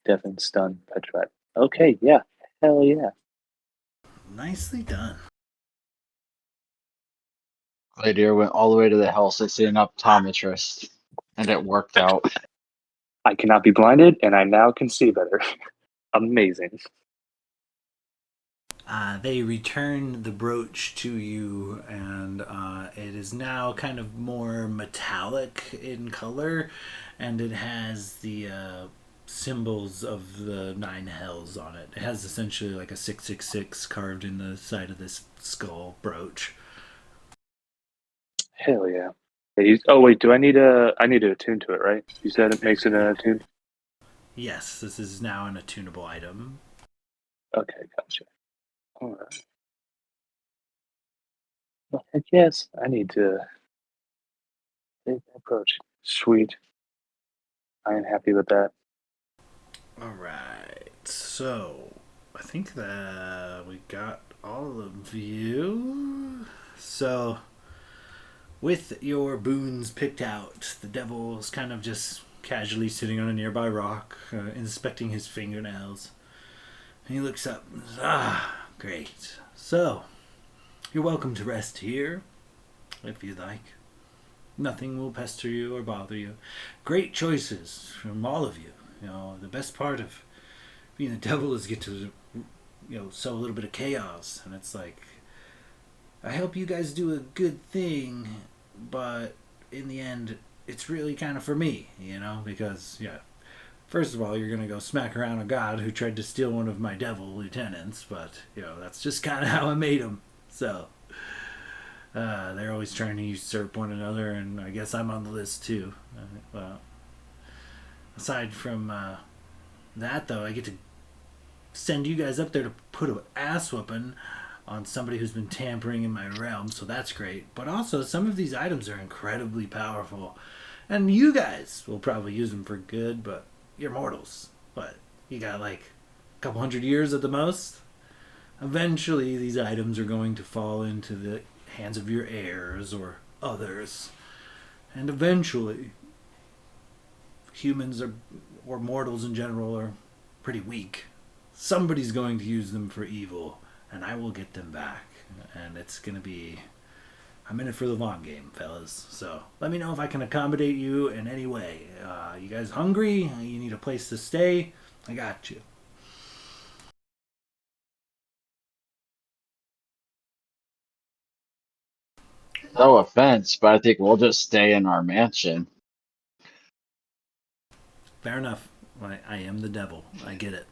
C: deafened, stunned, petrified. Okay, yeah. Hell yeah.
D: Nicely done.
A: Gladiator went all the way to the house to see an optometrist, and it worked out.
C: I cannot be blinded, and I now can see better. Amazing.
D: They return the brooch to you, and it is now kind of more metallic in color, and it has the symbols of the 9 hells on it. It has essentially like a 666 carved in the side of this skull brooch.
C: Hell yeah. Oh wait, do I need to attune to it, right? You said it makes it an attune?
D: Yes, this is now an attunable item.
C: Okay, gotcha. Alright. Well, heck yes, I need to take the approach. Sweet. I am happy with that.
D: Alright, so I think that we got all of you. So, with your boons picked out, the devil's kind of just casually sitting on a nearby rock, inspecting his fingernails. And he looks up and says, great. So, you're welcome to rest here, if you'd like. Nothing will pester you or bother you. Great choices from all of you. The best part of being the devil is get to, sow a little bit of chaos. And it's like, I hope you guys do a good thing, but in the end, it's really kind of for me, because, first of all, you're going to go smack around a god who tried to steal one of my devil lieutenants, but, that's just kind of how I made him. So, they're always trying to usurp one another, and I guess I'm on the list too. Well, aside from that, though, I get to send you guys up there to put an ass whooping on somebody who's been tampering in my realm, so that's great. But also, some of these items are incredibly powerful, and you guys will probably use them for good, but you're mortals. But you got like a couple hundred years at the most. Eventually, these items are going to fall into the hands of your heirs or others. And eventually, humans or mortals in general are pretty weak. Somebody's going to use them for evil, and I will get them back. And it's going to be... I'm in it for the long game, fellas. So let me know if I can accommodate you in any way. You guys hungry? You need a place to stay? I got you.
A: No offense, but I think we'll just stay in our mansion.
D: Fair enough. I am the devil. I get it.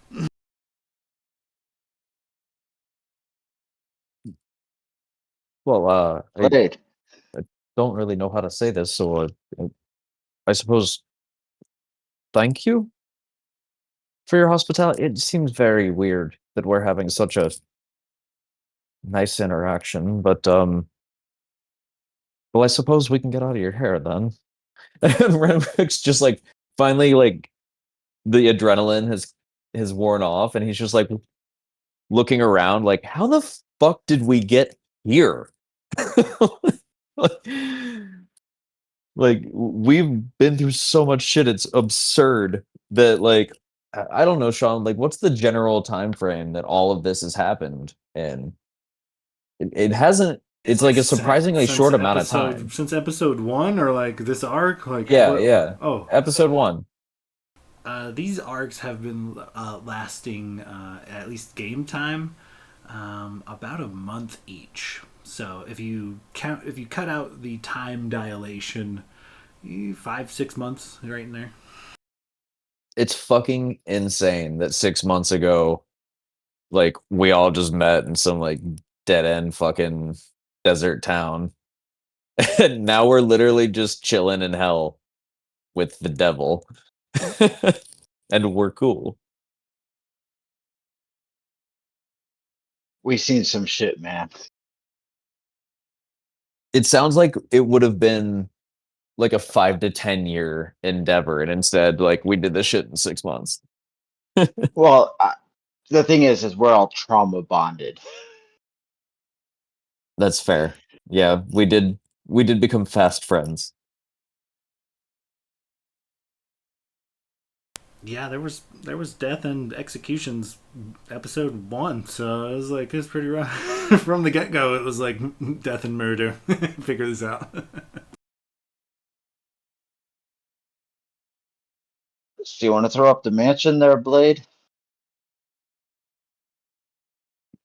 B: Well, I
A: Blade,
B: don't really know how to say this, so I suppose thank you for your hospitality. It seems very weird that we're having such a nice interaction, but well, I suppose we can get out of your hair then. And Renwick's just like finally like the adrenaline has worn off, and he's just like looking around, like, how the fuck did we get here? Like we've been through so much shit, it's absurd that like I don't know, Sean, like what's the general time frame that all of this has happened in? It hasn't, it's like a surprisingly short amount of time.
D: Since episode 1, or like this arc, like
B: Yeah,
D: what?
B: yeah.
D: Oh,
B: Episode 1.
D: These arcs have been lasting at least game time about a month each. So if you cut out the time dilation, 5-6 months right in there.
B: It's fucking insane that 6 months ago, like we all just met in some like dead end fucking desert town. And now we're literally just chilling in hell with the devil. And we're cool.
A: we seen some shit, man.
B: It sounds like it would have been like a 5 to 10 year endeavor, and instead, like we did this shit in 6 months.
A: Well, the thing is we're all trauma bonded.
B: That's fair. Yeah, we did become fast friends.
D: Yeah, there was death and executions episode 1, so it was pretty rough from the get go. It was like death and murder. Figure this out.
A: Do you want to throw up the mansion there, Blade?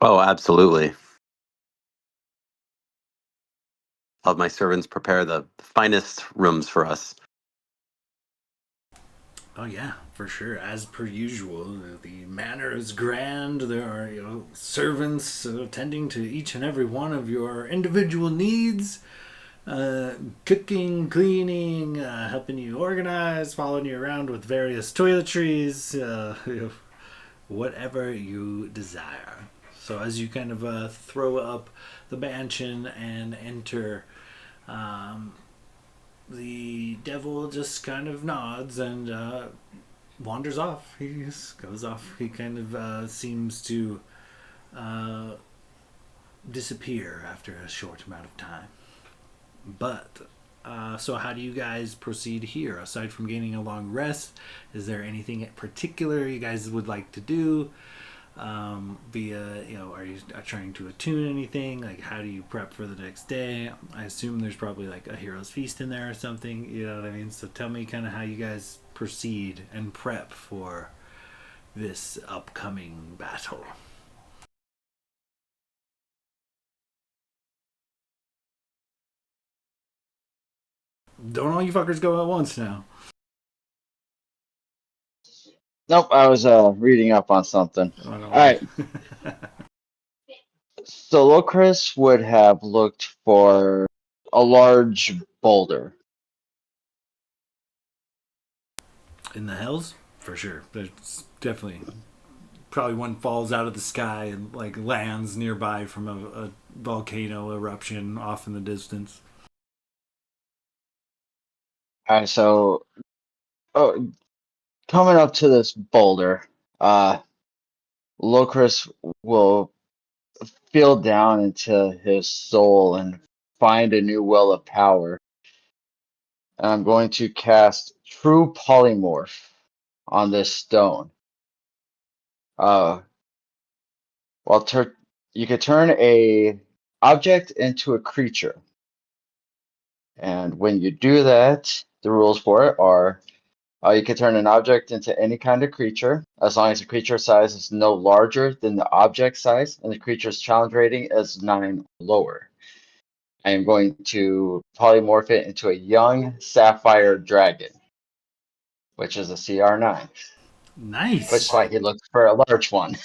E: Oh, absolutely. I'll have my servants prepare the finest rooms for us.
D: Oh yeah, for sure. As per usual, the manor is grand. There are servants attending to each and every one of your individual needs. Cooking, cleaning, helping you organize, following you around with various toiletries, whatever you desire. So as you kind of throw up the mansion and enter, the devil just kind of nods and wanders off. He just goes off. He kind of seems to disappear after a short amount of time. But so how do you guys proceed here? Aside from gaining a long rest, is there anything in particular you guys would like to do? Are you trying to attune anything? Like, how do you prep for the next day? I assume there's probably like a hero's feast in there or something. You know what I mean? So tell me kind of how you guys proceed and prep for this upcoming battle. Don't all you fuckers go at once now.
A: Nope, I was reading up on something.
D: Oh, no.
A: All right. So Locris would have looked for a large boulder.
D: In the hells? For sure. There's definitely probably one falls out of the sky and like lands nearby from a volcano eruption off in the distance.
A: All right, so coming up to this boulder, Locris will feel down into his soul and find a new well of power. And I'm going to cast True Polymorph on this stone. Uh, well, you could turn a object into a creature, and when you do that, the rules for it are you can turn an object into any kind of creature as long as the creature size is no larger than the object size and the creature's challenge rating is 9 or lower. I am going to polymorph it into a young sapphire dragon, which is a CR9.
D: Nice.
A: Which is why he looks for a large one.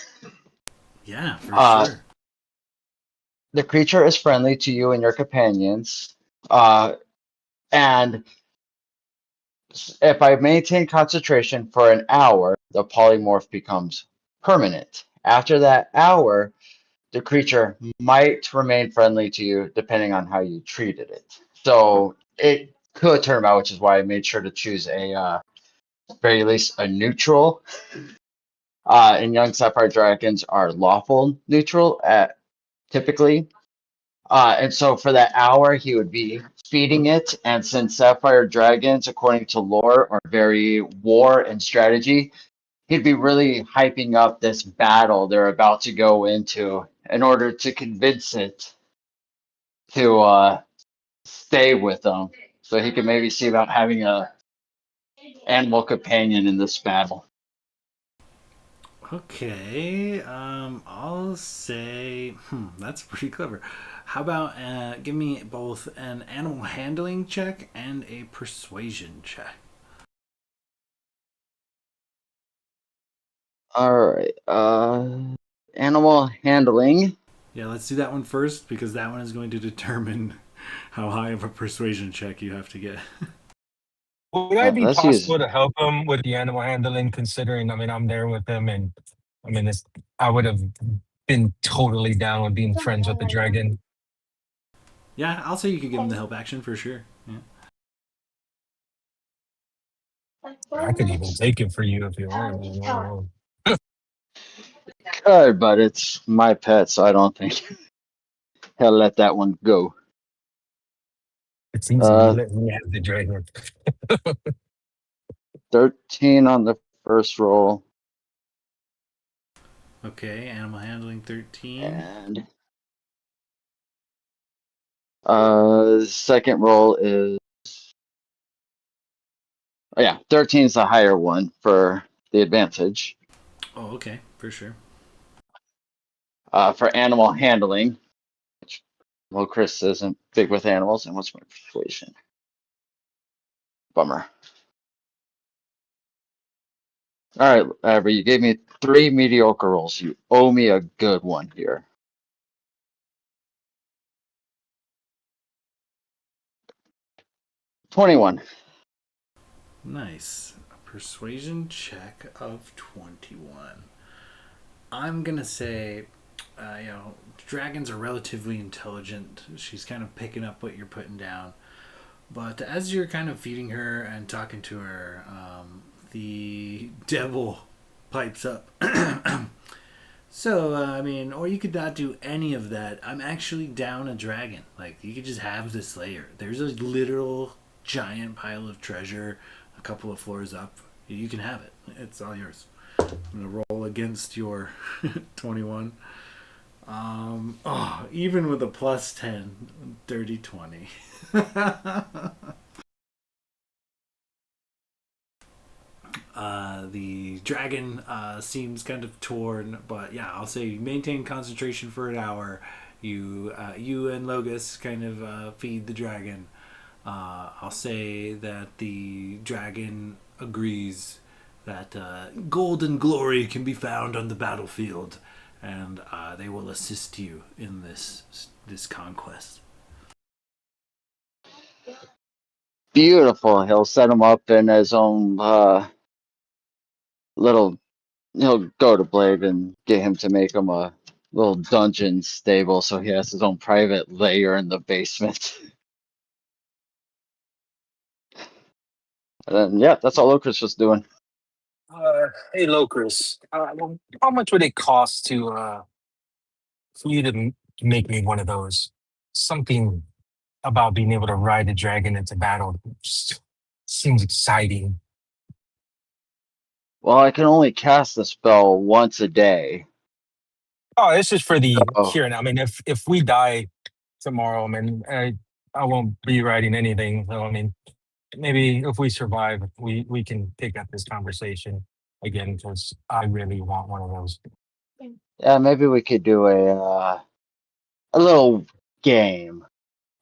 D: Yeah, for
A: Uh,
D: sure.
A: The creature is friendly to you and your companions. And if I maintain concentration for an hour, the polymorph becomes permanent. After that hour, the creature might remain friendly to you depending on how you treated it. So it could turn out, which is why I made sure to choose very least a neutral. And young sapphire dragons are lawful neutral typically. And so for that hour, he would be feeding it. And since sapphire dragons, according to lore, are very war and strategy, he'd be really hyping up this battle they're about to go into in order to convince it to stay with them. So he could maybe see about having a animal companion in this battle.
D: Okay, I'll say, that's pretty clever. How about give me both an animal handling check and a persuasion check?
A: All right. Animal handling.
D: Yeah, let's do that one first because that one is going to determine how high of a persuasion check you have to get.
F: Would I be
A: Let's use.
F: possible to help him with the animal handling? Considering, I mean, I'm there with him, and I mean, I would have been totally down with being friends with the dragon.
D: Yeah, I'll say you could give him the help action for sure. Yeah.
F: I could even take it for you if you want. You know?
A: Good, but it's my pet, so I don't think he'll let that one go.
F: It's easy. You let me have the dragon.
A: 13 on the first roll.
D: Okay, animal handling 13.
A: And second roll is 13 is the higher one for the advantage.
D: Oh, okay, for sure.
A: For animal handling, which Chris isn't big with animals, and what's my persuasion? Bummer. All right, Avery, you gave me 3 mediocre rolls. You owe me a good one here. $21.
D: Nice. A persuasion check of 21. I'm gonna say, dragons are relatively intelligent. She's kind of picking up what you're putting down. But as you're kind of feeding her and talking to her, the devil pipes up. So, or you could not do any of that. I'm actually down a dragon. Like, you could just have this layer. There's a literal giant pile of treasure a couple of floors up. You can have it. It's all yours. I'm going to roll against your 21. Even with a plus 10, dirty 20. The dragon seems kind of torn, but yeah, I'll say maintain concentration for an hour. You and Logus kind of feed the dragon. I'll say that the dragon agrees that gold and glory can be found on the battlefield, and they will assist you in this conquest.
A: Beautiful. He'll set him up in his own little. He'll go to Blade and get him to make him a little dungeon stable, so he has his own private layer in the basement. And then, that's all Lucas was doing.
F: Hey, Locris, how much would it cost for you to make me one of those? Something about being able to ride a dragon into battle just seems exciting.
A: Well, I can only cast the spell once a day.
F: Oh, this is for the
A: Oh,
F: here and now. I mean, if we die tomorrow, I mean, I won't be writing anything. So, I mean, maybe if we survive, we can pick up this conversation again because I really want one of those.
A: yeah, maybe we could do a little game.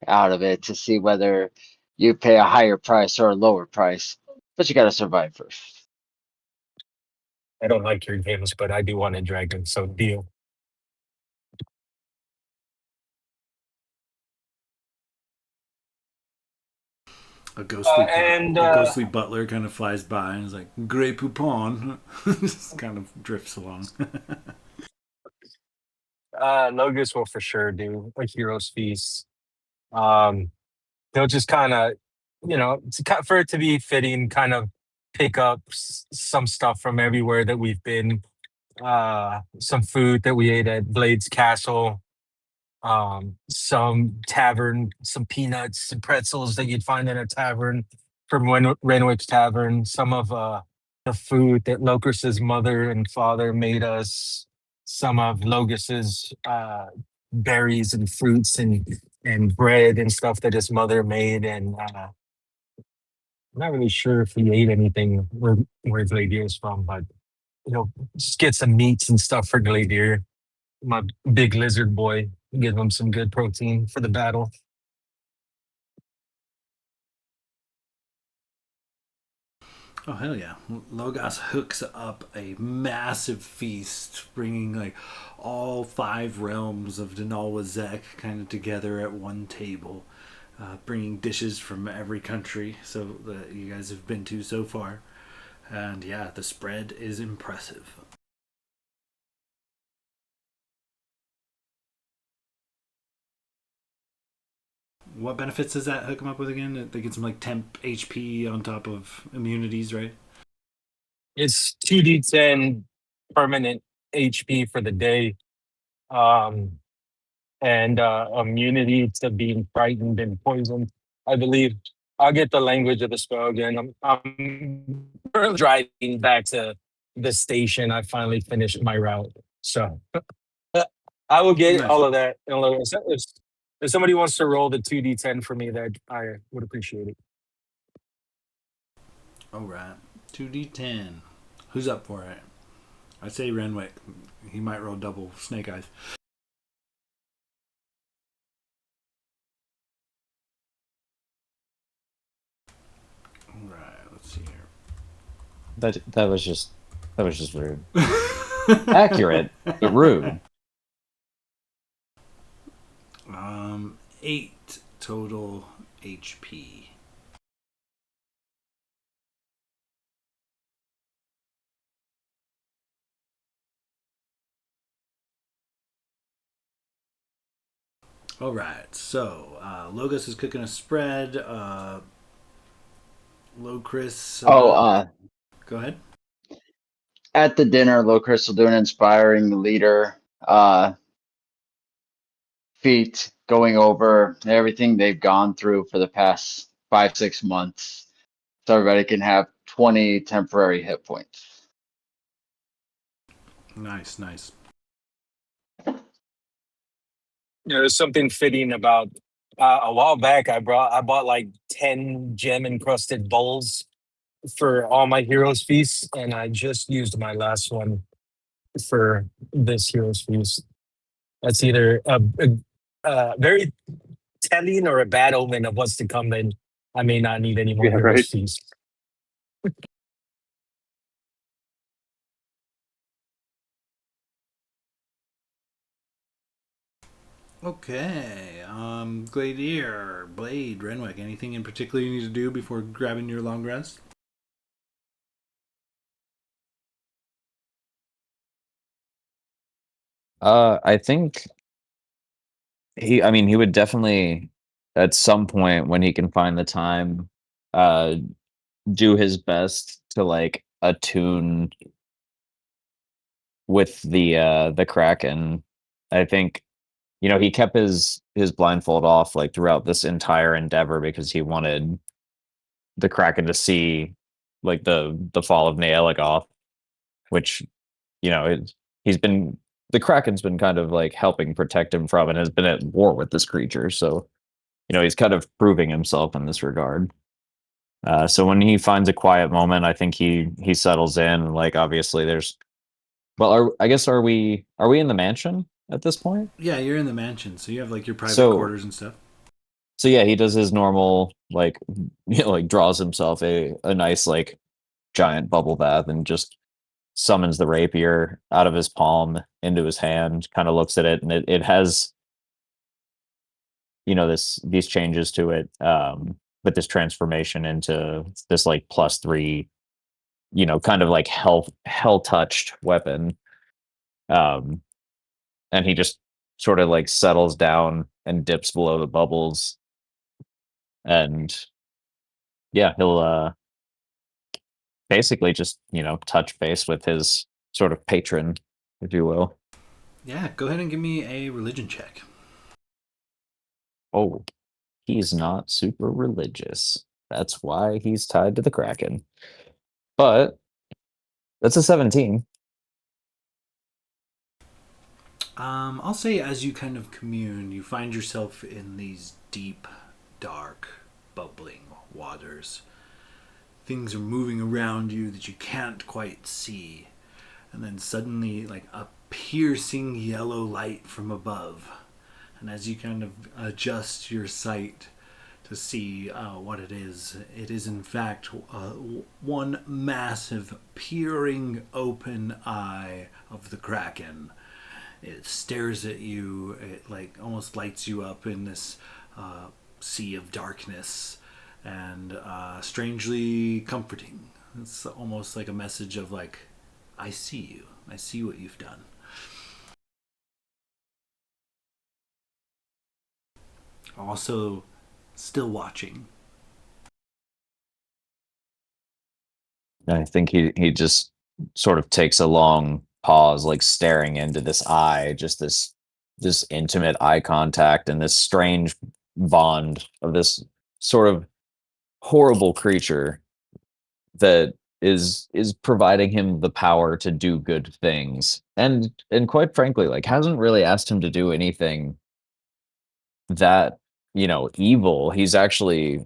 A: out of it to see whether you pay a higher price or a lower price. But you got to survive first.
F: I don't like your games, but I do want a dragon, so deal.
D: A ghostly,
F: And
D: a ghostly butler kind of flies by and is like, "Grey Poupon," just kind of drifts along.
F: Logus will for sure do a hero's feast. Um, He'll just kind of, for it to be fitting, kind of pick up some stuff from everywhere that we've been. Some food that we ate at Blade's Castle, some tavern, some peanuts, some pretzels that you'd find in a tavern from Renwick's Tavern, some of the food that Locus's mother and father made us, some of Logus's berries and fruits and bread and stuff that his mother made. And I'm not really sure if he ate anything where Gladier is from, but just get some meats and stuff for Gladier, my big lizard boy. Give him some good protein for the battle.
D: Oh hell yeah! Logos hooks up a massive feast, bringing like all 5 realms of Daanal Wisech kind of together at one table, bringing dishes from every country so that you guys have been to so far, and yeah, the spread is impressive. What benefits does that hook them up with again? They get some like temp HP on top of immunities, right?
F: It's 2d10 permanent HP for the day, um, and immunity to being frightened and poisoned, I believe. I'll get the language of the spell again. I'm driving back to the station. I finally finished my route. So I will get
D: Nice.
F: all of that in a little. If somebody wants to roll the 2d10 for me, that I would appreciate it.
D: All right, 2d10. Who's up for it? I say Renwick. He might roll double snake eyes. All right, let's see here.
B: That was just rude. Accurate, but rude.
D: 8 total HP. All right, so Logos is cooking a spread. Chris. Go ahead.
A: At the dinner, Low Chris will do an inspiring leader feat, going over everything they've gone through for the past 5-6 months, so everybody can have 20 temporary hit points.
D: Nice, nice.
F: There's something fitting about a while back. I bought like 10 gem encrusted bowls for all my heroes feasts, and I just used my last one for this heroes feast. That's either a very telling or a bad omen of what's to come. Then I may not need any more
C: Yeah,
F: heroes
C: right.
F: feasts.
D: Okay. Gladier, Blade, Renwick. Anything in particular you need to do before grabbing your long rest?
B: I think he would definitely at some point when he can find the time, uh, do his best to like attune with the Kraken. I think he kept his blindfold off like throughout this entire endeavor because he wanted the Kraken to see like the fall of Neeligoth, which he's been the Kraken's been kind of like helping protect him from and has been at war with this creature. So he's kind of proving himself in this regard. So when he finds a quiet moment, I think he settles in. And like obviously, I guess are we in the mansion at this point?
D: Yeah, you're in the mansion, so you have like your private
B: So
D: quarters and stuff.
B: So yeah, he does his normal like like draws himself a nice like giant bubble bath and just summons the rapier out of his palm into his hand, kind of looks at it, and it has these changes to it, but this transformation into this like +3, kind of like hell touched weapon. Um, and he just sort of like settles down and dips below the bubbles, and yeah, he'll basically just touch base with his sort of patron, if you will.
D: Yeah, go ahead and give me a religion check.
B: Oh, he's not super religious. That's why he's tied to the Kraken. But that's a 17.
D: I'll say as you kind of commune, you find yourself in these deep, dark, bubbling waters. Things are moving around you that you can't quite see. And then suddenly, like a piercing yellow light from above. And as you kind of adjust your sight to see what it is in fact one massive, peering, open eye of the Kraken. It stares at you. It like almost lights you up in this sea of darkness, and strangely comforting. It's almost like a message of like, I see you. I see what you've done. Also, still watching.
B: I think he just sort of takes a long pause, like staring into this eye, just this intimate eye contact and this strange bond of this sort of horrible creature that is providing him the power to do good things. And quite frankly, like hasn't really asked him to do anything that, evil. He's actually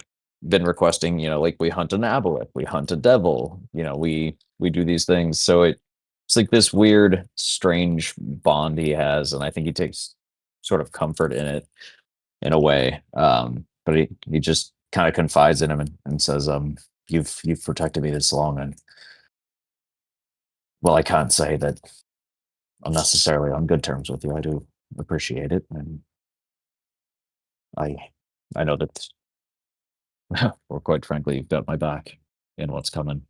B: been requesting, like we hunt an aboleth, we hunt a devil, we do these things. So it's like this weird, strange bond he has, and I think he takes sort of comfort in it in a way. But he just kind of confides in him and says, you've protected me this long, and well, I can't say that I'm necessarily on good terms with you. I do appreciate it, and I I know that or quite frankly, you've got my back in what's coming.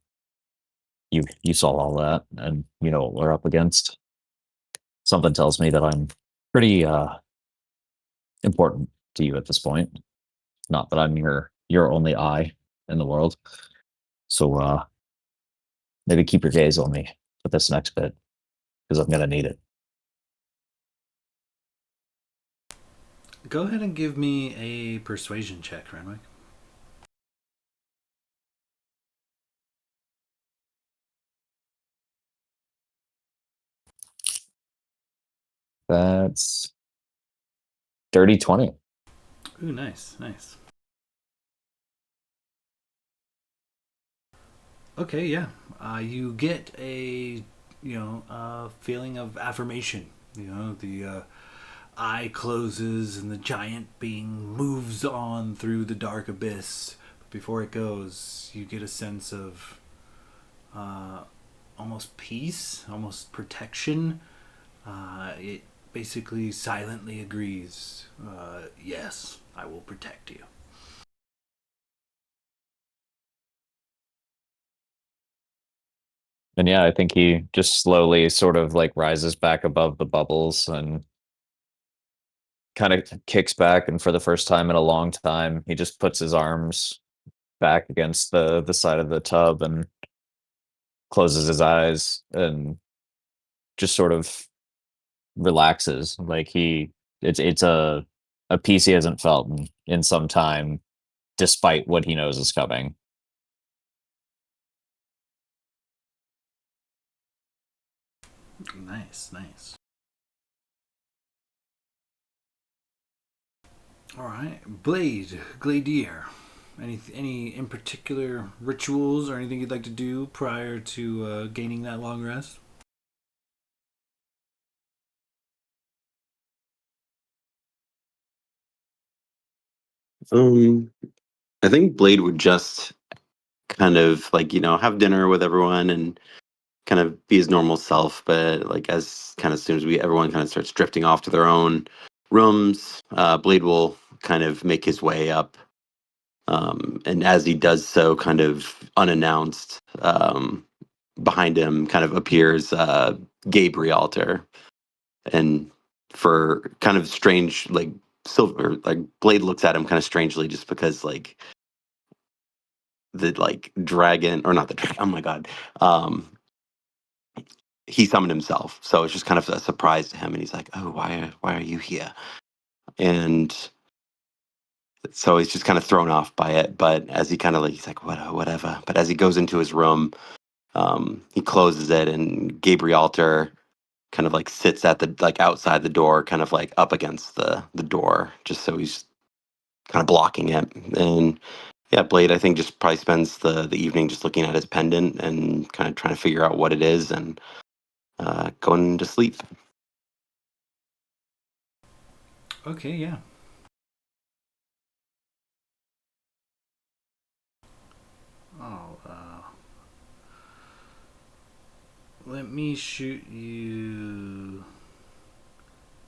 B: You saw all that, and you know what we're up against. Something tells me that I'm pretty important to you at this point. Not that I'm your only eye in the world. So maybe keep your gaze on me for this next bit, because I'm gonna need it.
D: Go ahead and give me a persuasion check, Renwick.
B: That's dirty 20.
D: Ooh, nice, nice. Okay, yeah. You get a feeling of affirmation. The eye closes and the giant being moves on through the dark abyss. But before it goes, you get a sense of almost peace, almost protection. It basically silently agrees. Yes, I will protect you.
B: And yeah, I think he just slowly sort of like rises back above the bubbles and kind of kicks back, and for the first time in a long time, he just puts his arms back against the side of the tub and closes his eyes and just sort of relaxes. Like it's a peace he hasn't felt in some time, despite what he knows is coming.
D: Nice, nice. All right, Gladier. Any in particular rituals or anything you'd like to do prior to gaining that long rest?
E: I think Blade would just kind of like, have dinner with everyone and kind of be his normal self, but like as soon as everyone kind of starts drifting off to their own rooms, Blade will kind of make his way up. And as he does so, kind of unannounced, behind him kind of appears Gabrielter. And for kind of strange, like Silver, like Blade looks at him kind of strangely just because like the like dragon, or not the dragon, oh my god. He summoned himself, so it's just kind of a surprise to him, and he's like, "Oh, why are you here?" And so he's just kind of thrown off by it. But as he kind of like, he's like, Whatever." But as he goes into his room, he closes it, and Gabrielter kind of like sits at the like outside the door, kind of like up against the door, just so he's kind of blocking it. And yeah, Blade, I think, just probably spends the evening just looking at his pendant and kind of trying to figure out what it is, and going to sleep.
D: Okay, yeah. Oh, let me shoot you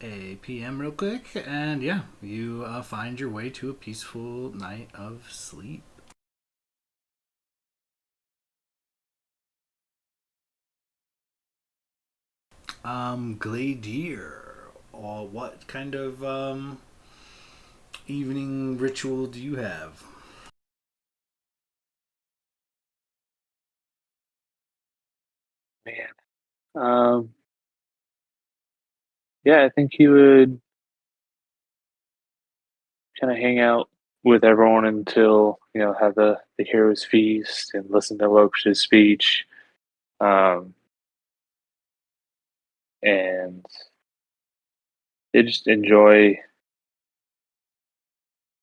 D: a PM real quick, and yeah, you find your way to a peaceful night of sleep. Gladier, or what kind of evening ritual do you have?
C: Man. Yeah, I think he would kind of hang out with everyone until, have the hero's feast and listen to Loksh's speech. And they just enjoy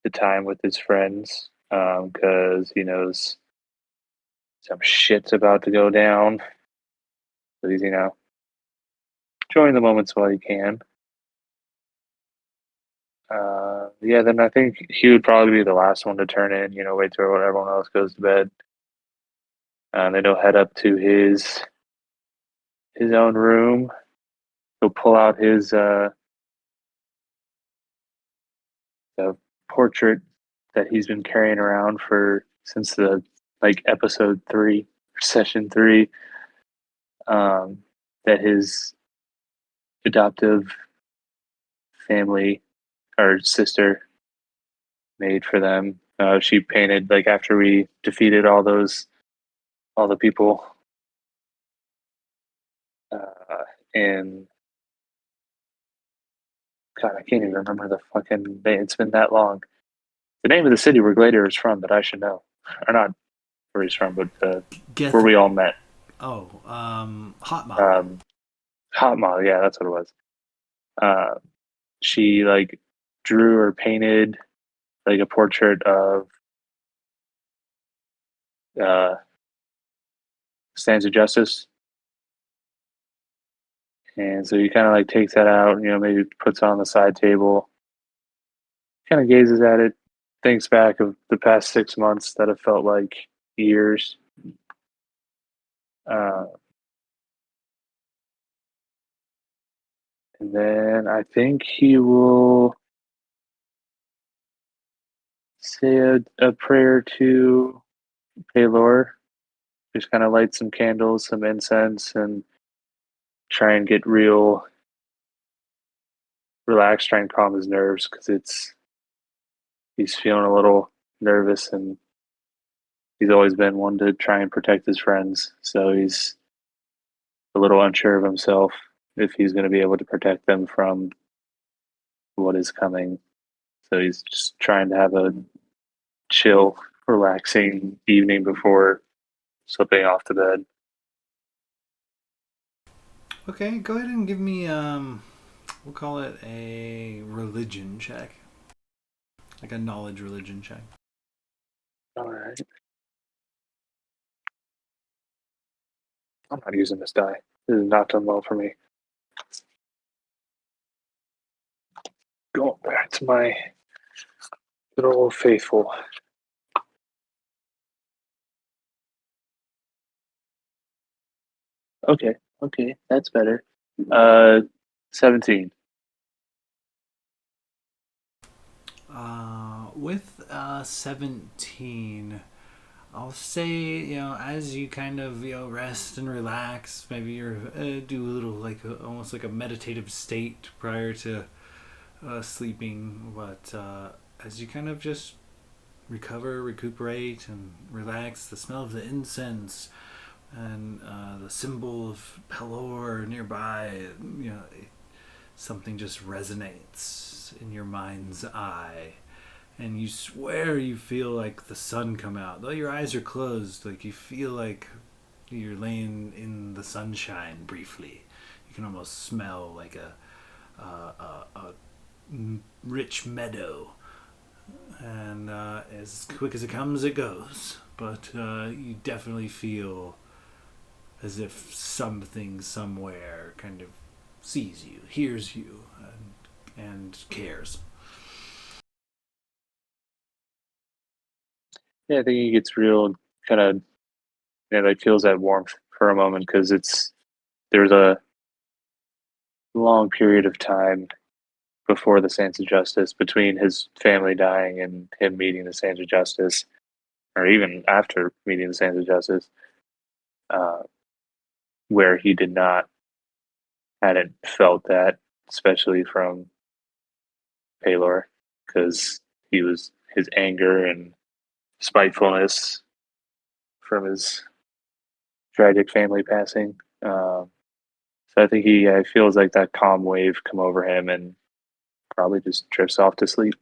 C: the time with his friends, because he knows some shit's about to go down. So he's, enjoying the moments while he can. Yeah, then I think he would probably be the last one to turn in, wait till everyone else goes to bed. And then he'll head up to his own room. He'll pull out his the portrait that he's been carrying around since the like episode 3, session 3, that his adoptive family or sister made for them. She painted like after we defeated all the people, and God, I can't even remember the fucking name. It's been that long. The name of the city where Gladiator is from that I should know, or not where he's from, but where we all met.
D: Oh, Hot Mom.
C: Hot Mom, yeah, that's what it was. She like drew or painted like a portrait of Stands of Justice. And so he kind of like takes that out, maybe puts it on the side table, kind of gazes at it, thinks back of the past 6 months that have felt like years. And then I think he will say a prayer to Paylor, just kind of light some candles, some incense, and try and get real relaxed, try and calm his nerves, because he's feeling a little nervous, and he's always been one to try and protect his friends. So he's a little unsure of himself if he's going to be able to protect them from what is coming. So he's just trying to have a chill, relaxing evening before slipping off to bed.
D: Okay, go ahead and give me we'll call it a religion check. Like a knowledge religion check.
C: All right. I'm not using this die. This is not done well for me. Going back to my Good old faithful. Okay, that's better. 17.
D: With 17, I'll say, as you kind of, rest and relax, maybe you're do a little almost like a meditative state prior to sleeping, but as you kind of just recuperate, and relax, the smell of the incense and the symbol of Pelor nearby, something just resonates in your mind's eye. And you swear you feel like the sun come out. Though your eyes are closed, like you feel like you're laying in the sunshine briefly. You can almost smell like a rich meadow. And as quick as it comes, it goes. But you definitely feel as if something somewhere kind of sees you, hears you, and cares.
C: Yeah, I think he gets real kind of, feels that warmth for a moment because there's a long period of time before the Sands of Justice, between his family dying and him meeting the Sands of Justice, or even after meeting the Sands of Justice, where he hadn't felt that, especially from Palor, because his anger and spitefulness from his tragic family passing. So I think he feels like that calm wave come over him and probably just drifts off to sleep.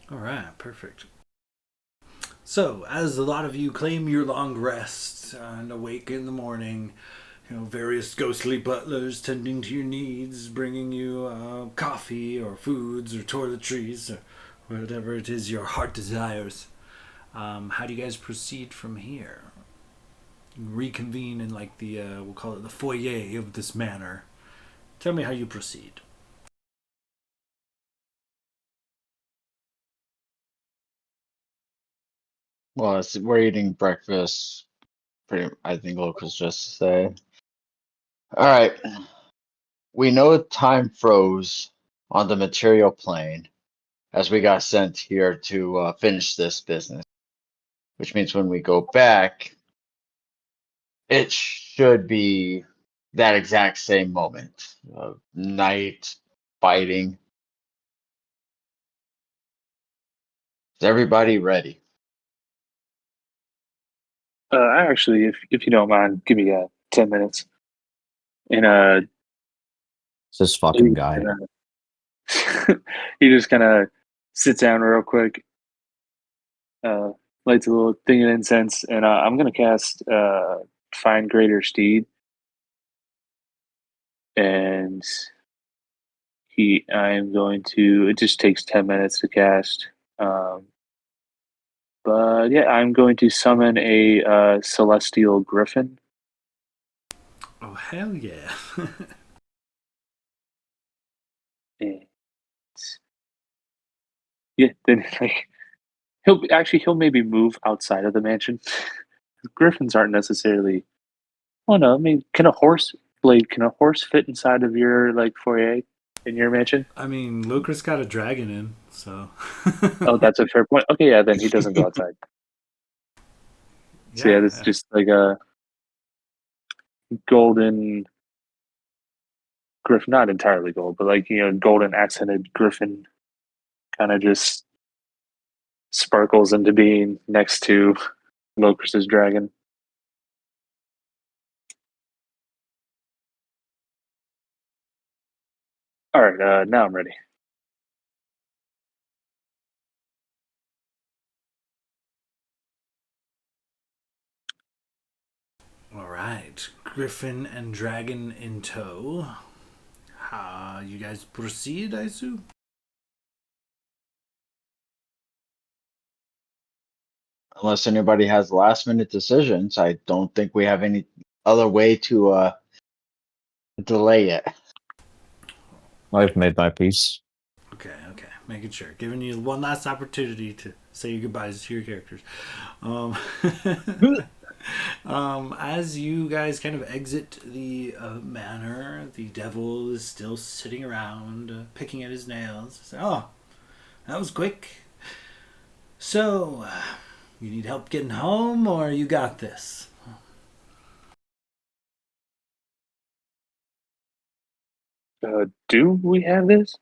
D: All right, perfect. So, as a lot of you claim your long rest and awake in the morning, various ghostly butlers tending to your needs, bringing you coffee or foods or toiletries or whatever it is your heart desires. How do you guys proceed from here? Reconvene in we'll call it the foyer of this manor. Tell me how you proceed.
A: Well, we're eating breakfast. I think locals just say. All right. We know time froze on the material plane as we got sent here to finish this business, which means when we go back, it should be that exact same moment. Night, fighting. Is everybody ready?
C: Actually, if you don't mind, give me 10 minutes. And
B: It's this fucking guy.
C: he just kind of sits down real quick, lights a little thing of incense, and I'm gonna cast Find Greater Steed, and I'm going to. It just takes 10 minutes to cast, but yeah, I'm going to summon a celestial griffin.
D: Oh, hell yeah.
C: And yeah, then he'll maybe move outside of the mansion. Griffins aren't necessarily. Oh no, I mean, can a horse fit inside of your foyer in your mansion?
D: I mean, Lucas got a dragon in, so.
C: Oh, that's a fair point. Okay, yeah, then he doesn't go outside. So yeah, this is just like a golden griffin, not entirely gold, but golden accented griffin kind of just sparkles into being next to Locris's dragon. All right, now I'm ready.
D: All right, Griffin and Dragon in tow. You guys proceed, I assume?
A: Unless anybody has last minute decisions, I don't think we have any other way to delay it.
B: I've made my peace.
D: Okay. Making sure. Giving you one last opportunity to say your goodbyes to your characters. Um, as you guys kind of exit the manor, the devil is still sitting around, picking at his nails. So, oh, that was quick. So, you need help getting home, or you got this?
C: Do we have this?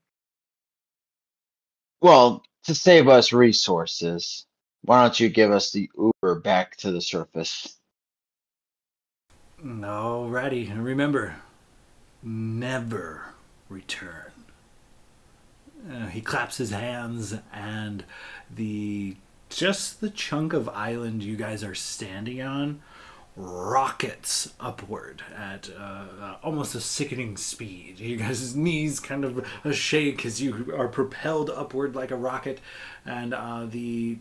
A: Well, to save us resources, why don't you give us the Uber back to the surface?
D: Alrighty. Remember, never return. He claps his hands, and just the chunk of island you guys are standing on rockets upward at almost a sickening speed. You guys' knees kind of shake as you are propelled upward like a rocket, and the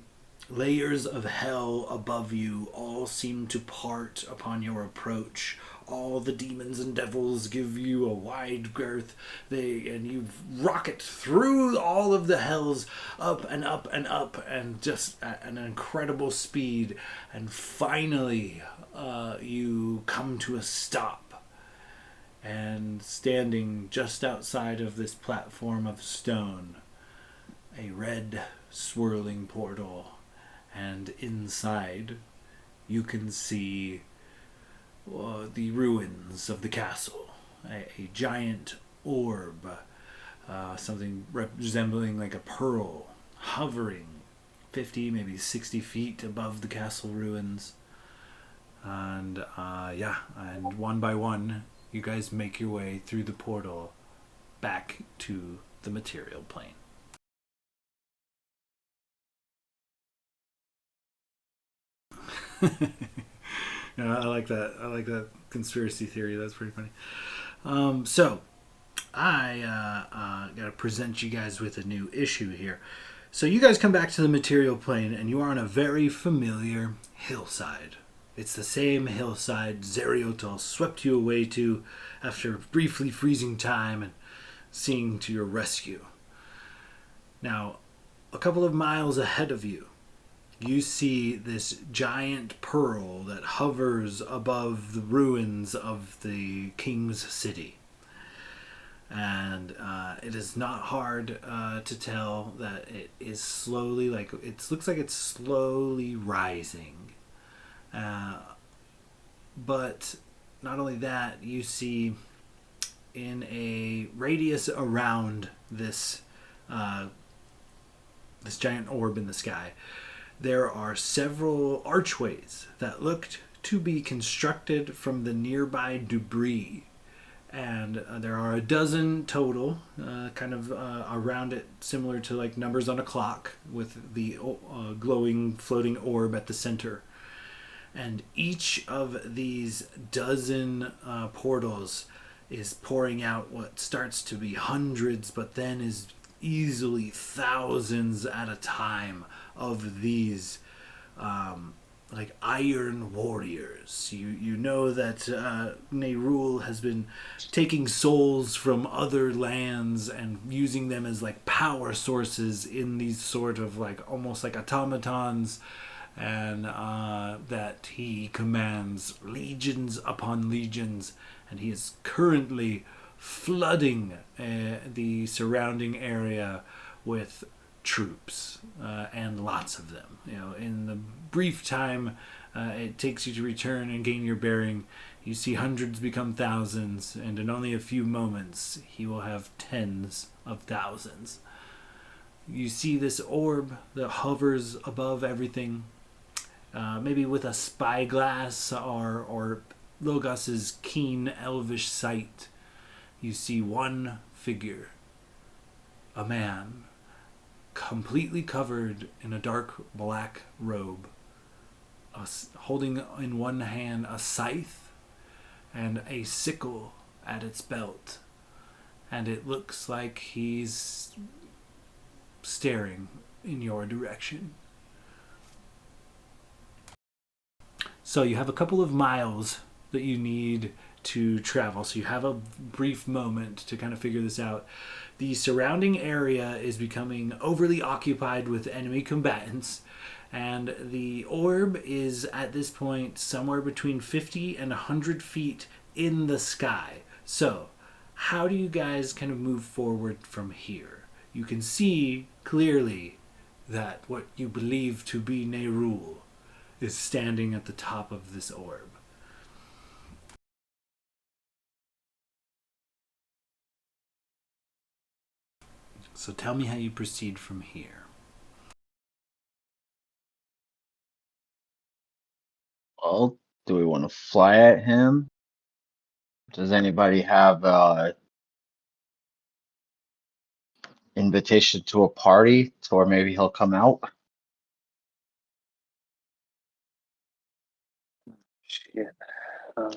D: layers of hell above you all seem to part upon your approach. All the demons and devils give you a wide girth. And you rocket through all of the hells, up and up and up, and just at an incredible speed. And finally, you come to a stop. And standing just outside of this platform of stone, a red swirling portal, and inside you can see the ruins of the castle. A giant orb, something resembling like a pearl, hovering 50, maybe 60 feet above the castle ruins. And and one by one, you guys make your way through the portal back to the material plane. Yeah, I like that. I like that conspiracy theory. That's pretty funny. So I got to present you guys with a new issue here. So you guys come back to the material plane, and you are on a very familiar hillside. It's the same hillside Zeriotal swept you away to after briefly freezing time and seeing to your rescue. Now, a couple of miles ahead of you, you see this giant pearl that hovers above the ruins of the king's city. And it is not hard to tell that it is slowly, looks like it's slowly rising. But not only that, you see in a radius around this this giant orb in the sky, there are several archways that looked to be constructed from the nearby debris. And there are a dozen total, around it, similar to like numbers on a clock, with the glowing floating orb at the center. And each of these dozen portals is pouring out what starts to be hundreds, but then is easily thousands at a time of these like iron warriors. You know that Nerul has been taking souls from other lands and using them as like power sources in these sort of like almost like automatons, and that he commands legions upon legions, and he is currently flooding the surrounding area with troops, and lots of them. You know, in the brief time it takes you to return and gain your bearing, you see hundreds become thousands, and in only a few moments he will have tens of thousands. You see this orb that hovers above everything, maybe with a spyglass or Logos's keen elvish sight. You see one figure, a man, completely covered in a dark black robe, holding in one hand a scythe and a sickle at its belt. And it looks like he's staring in your direction. So you have a couple of miles that you need to travel. So you have a brief moment to kind of figure this out. The surrounding area is becoming overly occupied with enemy combatants, and the orb is at this point somewhere between 50 and 100 feet in the sky. So, how do you guys kind of move forward from here? You can see clearly that what you believe to be Nerul is standing at the top of this orb. So tell me how you proceed from here.
A: Well, do we want to fly at him? Does anybody have invitation to a party, or maybe he'll come out?
C: Shit. Um,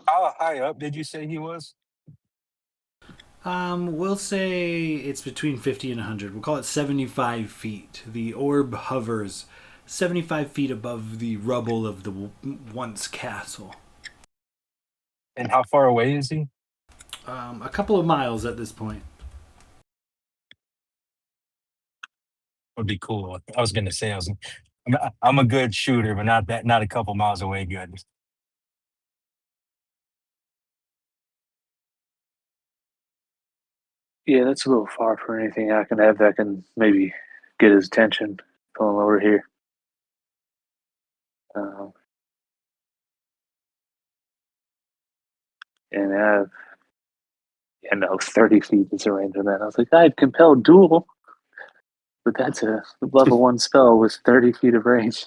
F: How high up did you say he was?
D: We'll say it's between 50 and 100. We'll call it 75 feet. The orb hovers 75 feet above the rubble of the once castle.
F: And how far away is he?
D: A couple of miles at this point.
F: Would be cool. I was gonna say I'm a good shooter, but not a couple miles away good.
C: yeah, that's a little far for anything I can have that can maybe get his attention. Pull him over here. And yeah, no, 30 feet is a range on that. I was like, I had compelled duel, but that's a level 1 spell with 30 feet of range.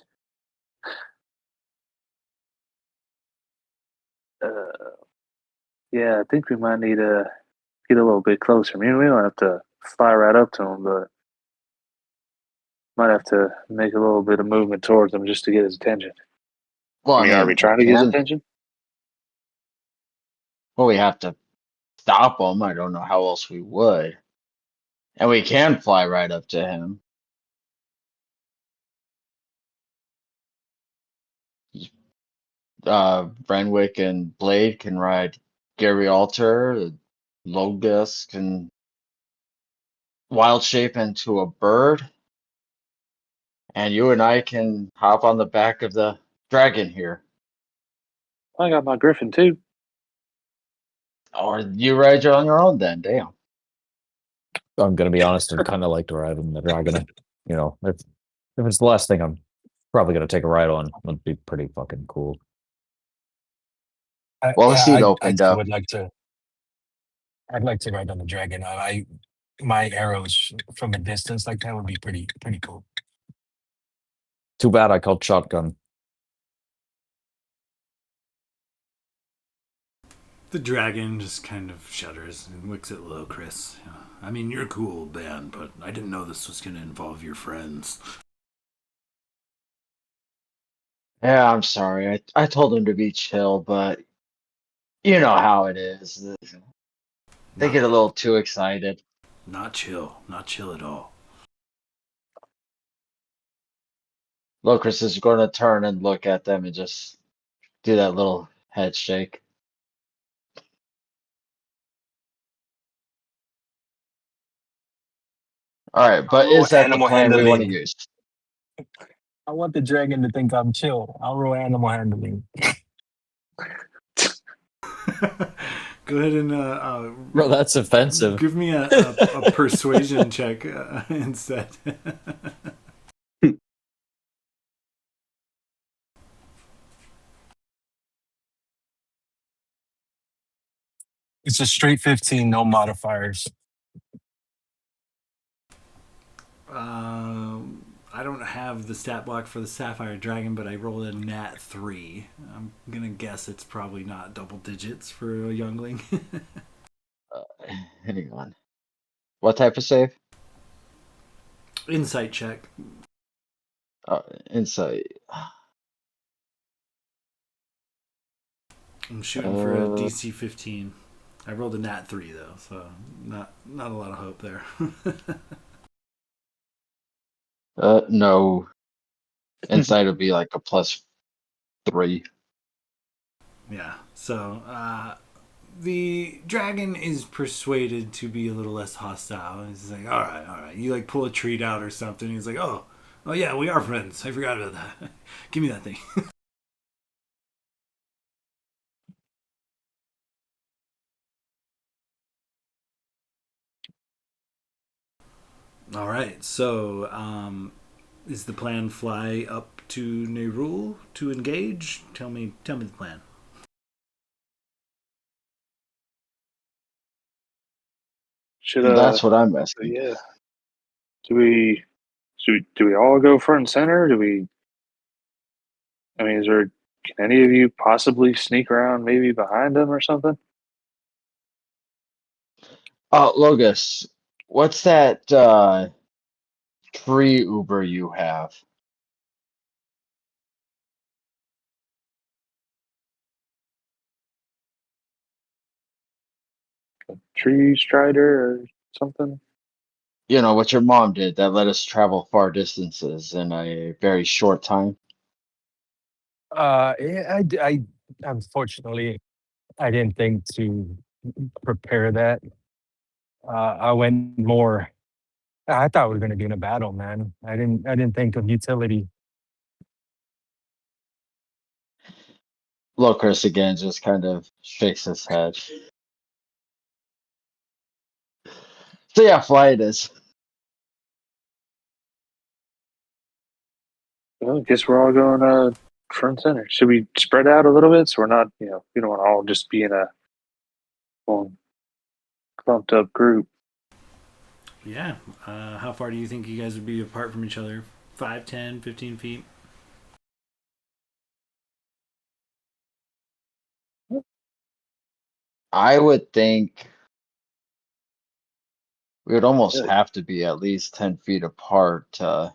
C: Yeah, I think we might need to get a little bit closer. I mean, we don't have to fly right up to him, but might have to make a little bit of movement towards him just to get his attention.
A: Well,
C: I mean, are we trying to get his attention?
A: Well, we have to stop him. I don't know how else we would. And we can fly right up to him. Renwick and Blade can ride Gary Alter. Logus can wild shape into a bird. And you and I can hop on the back of the dragon here.
C: I got my griffin too.
A: Or you ride on your own then, damn.
B: I'm gonna be honest, I'd kind of like to ride on the dragon. You know, if it's the last thing I'm probably gonna take a ride on, it'd be pretty fucking cool.
A: Well, the seat
F: I
A: opened up.
F: would like to. I'd like to ride on the dragon. My arrows from a distance like that would be pretty cool.
B: Too bad I called shotgun.
D: The dragon just kind of shudders and looks at Chris. I mean, you're cool, man, but I didn't know this was going to involve your friends.
A: Yeah, I'm sorry. I told him to be chill, but you know how it is. They get a little too excited.
D: Not chill. Not chill at all.
A: Locris is going to turn and look at them and just do that little head shake. All right, but
F: roll
A: is that the
F: animal
A: plan we want to
F: handling.
A: use?
F: I want the dragon to think I'm chill. I'll roll animal handling.
D: Go ahead and
B: Bro, that's offensive.
D: give me a persuasion check instead.
F: It's a straight 15, no modifiers.
D: I don't have the stat block for the Sapphire Dragon, but I rolled a nat 3. I'm going to guess it's probably not double digits for a youngling.
A: Hang on. What type of save?
D: Insight check.
A: Insight.
D: I'm shooting for a DC 15. I rolled a nat 3 though, so not a lot of hope there.
A: No. Insight would be like a +3.
D: Yeah. So the dragon is persuaded to be a little less hostile. He's like, all right, all right. You like pull a treat out or something. He's like, oh yeah, we are friends. I forgot about that. Give me that thing. All right. So is the plan fly up to Nerul to engage? Tell me the plan.
C: Should
A: That's what I'm asking.
C: yeah. Do we all go front and center? I mean, can any of you possibly sneak around maybe behind them or something?
A: Oh, Logus, what's that tree Uber you have?
C: Tree Strider or something?
A: You know, what your mom did that let us travel far distances in a very short time.
F: I unfortunately I didn't think to prepare that. I went more. I thought we were going to be in a battle, man. I didn't think of utility.
A: Locris again just kind of shakes his head. So yeah, fly it is.
C: Well, I guess we're all going front and center. Should we spread out a little bit so we're not, we don't want to all just be in a one clumped up group.
D: Yeah. How far do you think you guys would be apart from each other? 5, 10, 15 feet?
A: I would think we would almost
C: Yeah.
A: have to be at least 10 feet apart to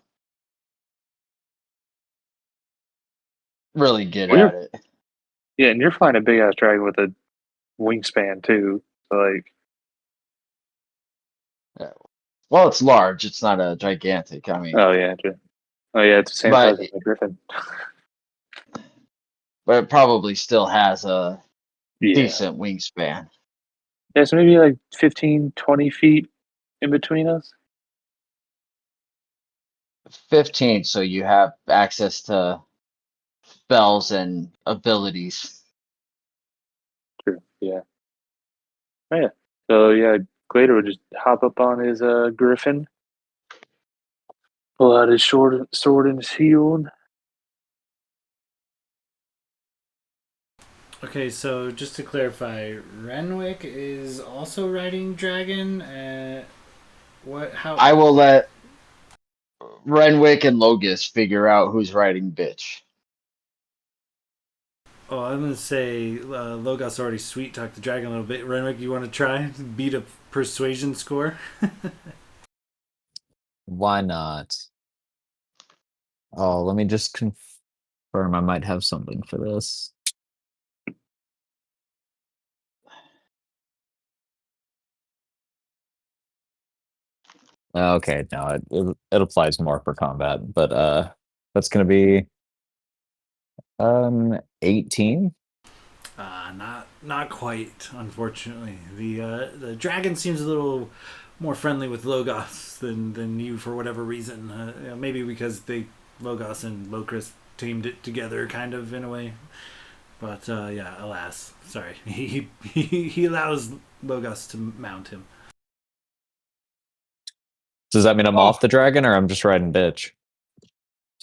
A: really get
C: Well,
A: at it.
C: yeah, and you're flying a big ass dragon with a wingspan too. So like,
A: Yeah. Well, it's large. It's not a gigantic. I mean,
C: oh yeah, it's the same
A: but
C: size as a griffin.
A: but it probably still has a
C: Yeah.
A: decent wingspan.
C: Yeah, so maybe like 15, 20 feet in between us.
A: 15, so you have access to spells and abilities.
C: True. Yeah. Oh, yeah. So yeah, Glader would just hop up on his griffin, pull out his sword and his shield.
D: Okay, so just to clarify, Renwick is also riding dragon. What? How?
A: I will let Renwick and Logus figure out who's riding bitch.
D: Oh, I'm gonna say Logos already sweet talked the dragon a little bit. Renwick, you want to try beat a persuasion score?
B: Why not? Oh, let me just confirm. I might have something for this. Okay, no, it applies more for combat, but that's gonna be 18.
D: Not quite. Unfortunately, the dragon seems a little more friendly with Logos than you for whatever reason. Maybe because Logos and Locris teamed it together, kind of in a way. But yeah, alas, sorry. He allows Logos to mount him.
B: Does that mean I'm
F: Oh,
B: off the dragon or I'm just riding bitch?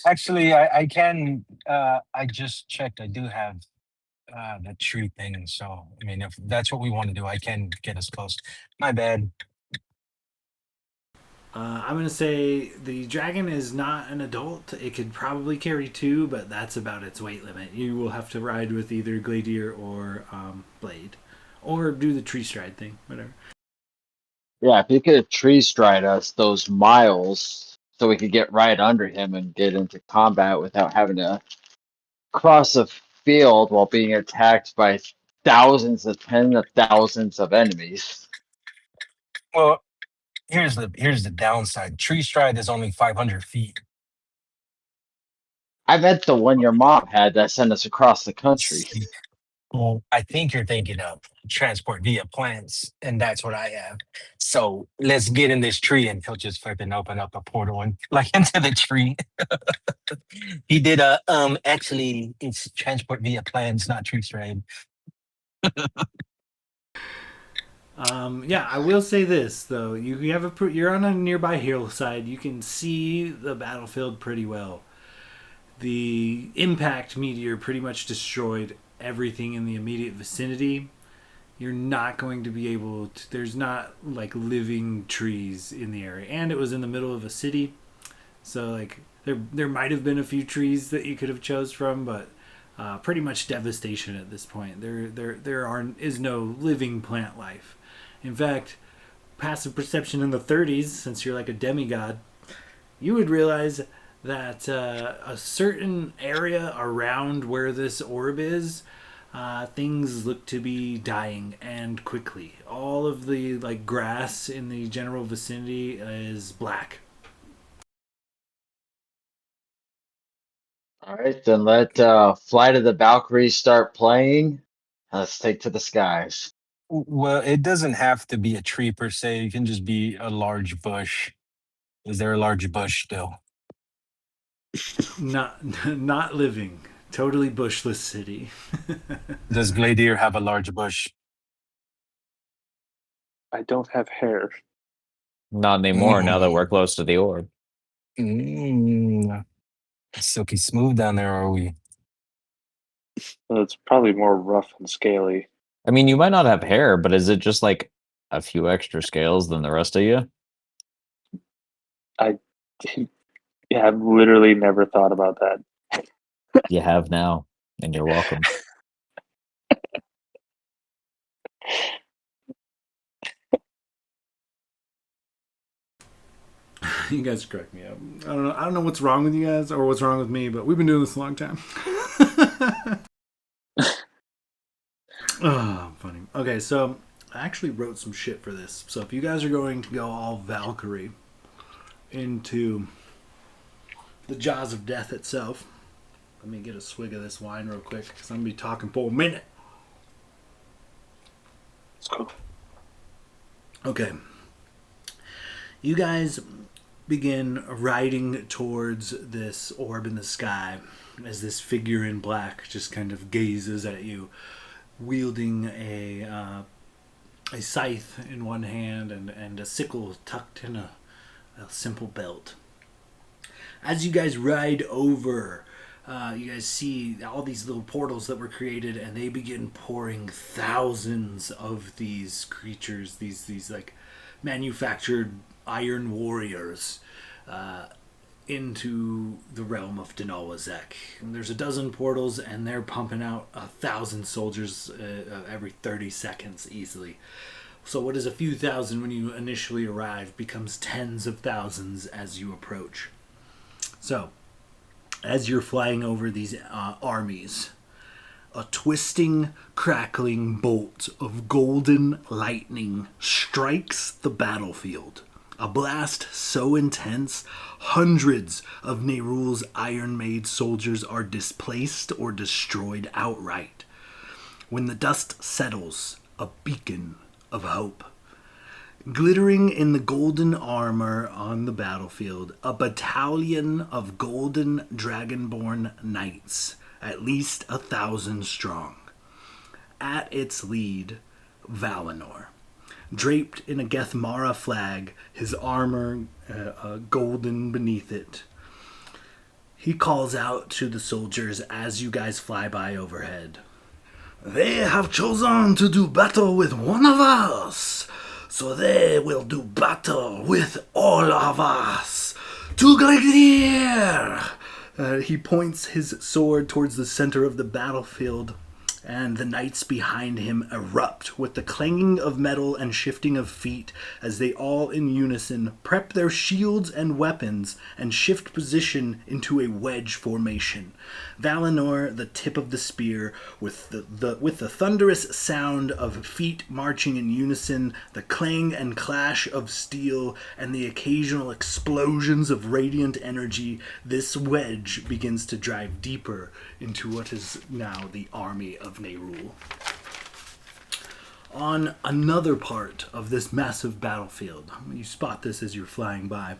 F: actually, I can. I just checked. I do have the tree thing. So I mean, if that's what we want to do, I can get us close. My bad.
D: I'm gonna say the dragon is not an adult. It could probably carry 2, but that's about its weight limit. You will have to ride with either Gladier or Blade, or do the tree stride thing, whatever.
A: Yeah, if you could tree stride us those miles so we could get right under him and get into combat without having to cross a field while being attacked by thousands of tens of thousands of enemies.
F: Well, here's the downside. Tree stride is only 500 feet.
A: I meant the one your mom had that sent us across the country.
F: Well, I think you're thinking of transport via plants, and that's what I have. So let's get in this tree, and he'll just fucking open up a portal and like into the tree. He did a actually it's transport via plants, not tree trade.
D: Yeah, I will say this though: you have you're on a nearby hillside. You can see the battlefield pretty well. The impact meteor pretty much destroyed everything in the immediate vicinity. You're not going to be able to. There's not like living trees in the area, and it was in the middle of a city, so like there might have been a few trees that you could have chose from, but pretty much devastation at this point. Is no living plant life. In fact, passive perception in the 30s, since you're like a demigod, you would realize that a certain area around where this orb is, things look to be dying and quickly. All of the like grass in the general vicinity is black.
A: All right, then let Flight of the Valkyries start playing. Let's take to the skies.
F: Well, it doesn't have to be a tree per se. It can just be a large bush. Is there a large bush still?
D: Not living. Totally bushless city.
F: Does Gladier have a large bush?
C: I don't have hair.
B: Not anymore. Now that we're close to the orb.
F: Silky smooth down there, are we?
C: Well, it's probably more rough and scaly.
B: I mean, you might not have hair, but is it just like a few extra scales than the rest of you?
C: Yeah, I've literally never thought about that.
B: You have now, and you're welcome.
D: You guys crack me up. I don't know what's wrong with you guys or what's wrong with me, but we've been doing this a long time. Oh, funny. Okay, so I actually wrote some shit for this. So if you guys are going to go all Valkyrie into the jaws of death itself, let me get a swig of this wine real quick because I'm gonna be talking for a minute.
C: Let's go.
D: Okay. You guys begin riding towards this orb in the sky as this figure in black just kind of gazes at you, wielding a scythe in one hand and a sickle tucked in a simple belt. As you guys ride over, you guys see all these little portals that were created, and they begin pouring thousands of these creatures, these like manufactured iron warriors, into the realm of Daanal Wisech. There's a dozen portals, and they're pumping out 1,000 soldiers every 30 seconds easily. So what is a few thousand when you initially arrive becomes tens of thousands as you approach. So, as you're flying over these armies, a twisting, crackling bolt of golden lightning strikes the battlefield. A blast so intense, hundreds of Nerul's iron-made soldiers are displaced or destroyed outright. When the dust settles, a beacon of hope. Glittering in the golden armor on the battlefield, a battalion of golden dragonborn knights, at least 1,000 strong. At its lead, Valinor. Draped in a Gethmara flag, his armor golden beneath it. He calls out to the soldiers as you guys fly by overhead. They have chosen to do battle with one of us, so they will do battle with all of us. To Gladier! He points his sword towards the center of the battlefield, and the knights behind him erupt with the clanging of metal and shifting of feet as they all in unison prep their shields and weapons and shift position into a wedge formation. Valinor, the tip of the spear, with the thunderous sound of feet marching in unison, the clang and clash of steel, and the occasional explosions of radiant energy, this wedge begins to drive deeper into what is now the army of of Nerul. On another part of this massive battlefield, you spot this as you're flying by,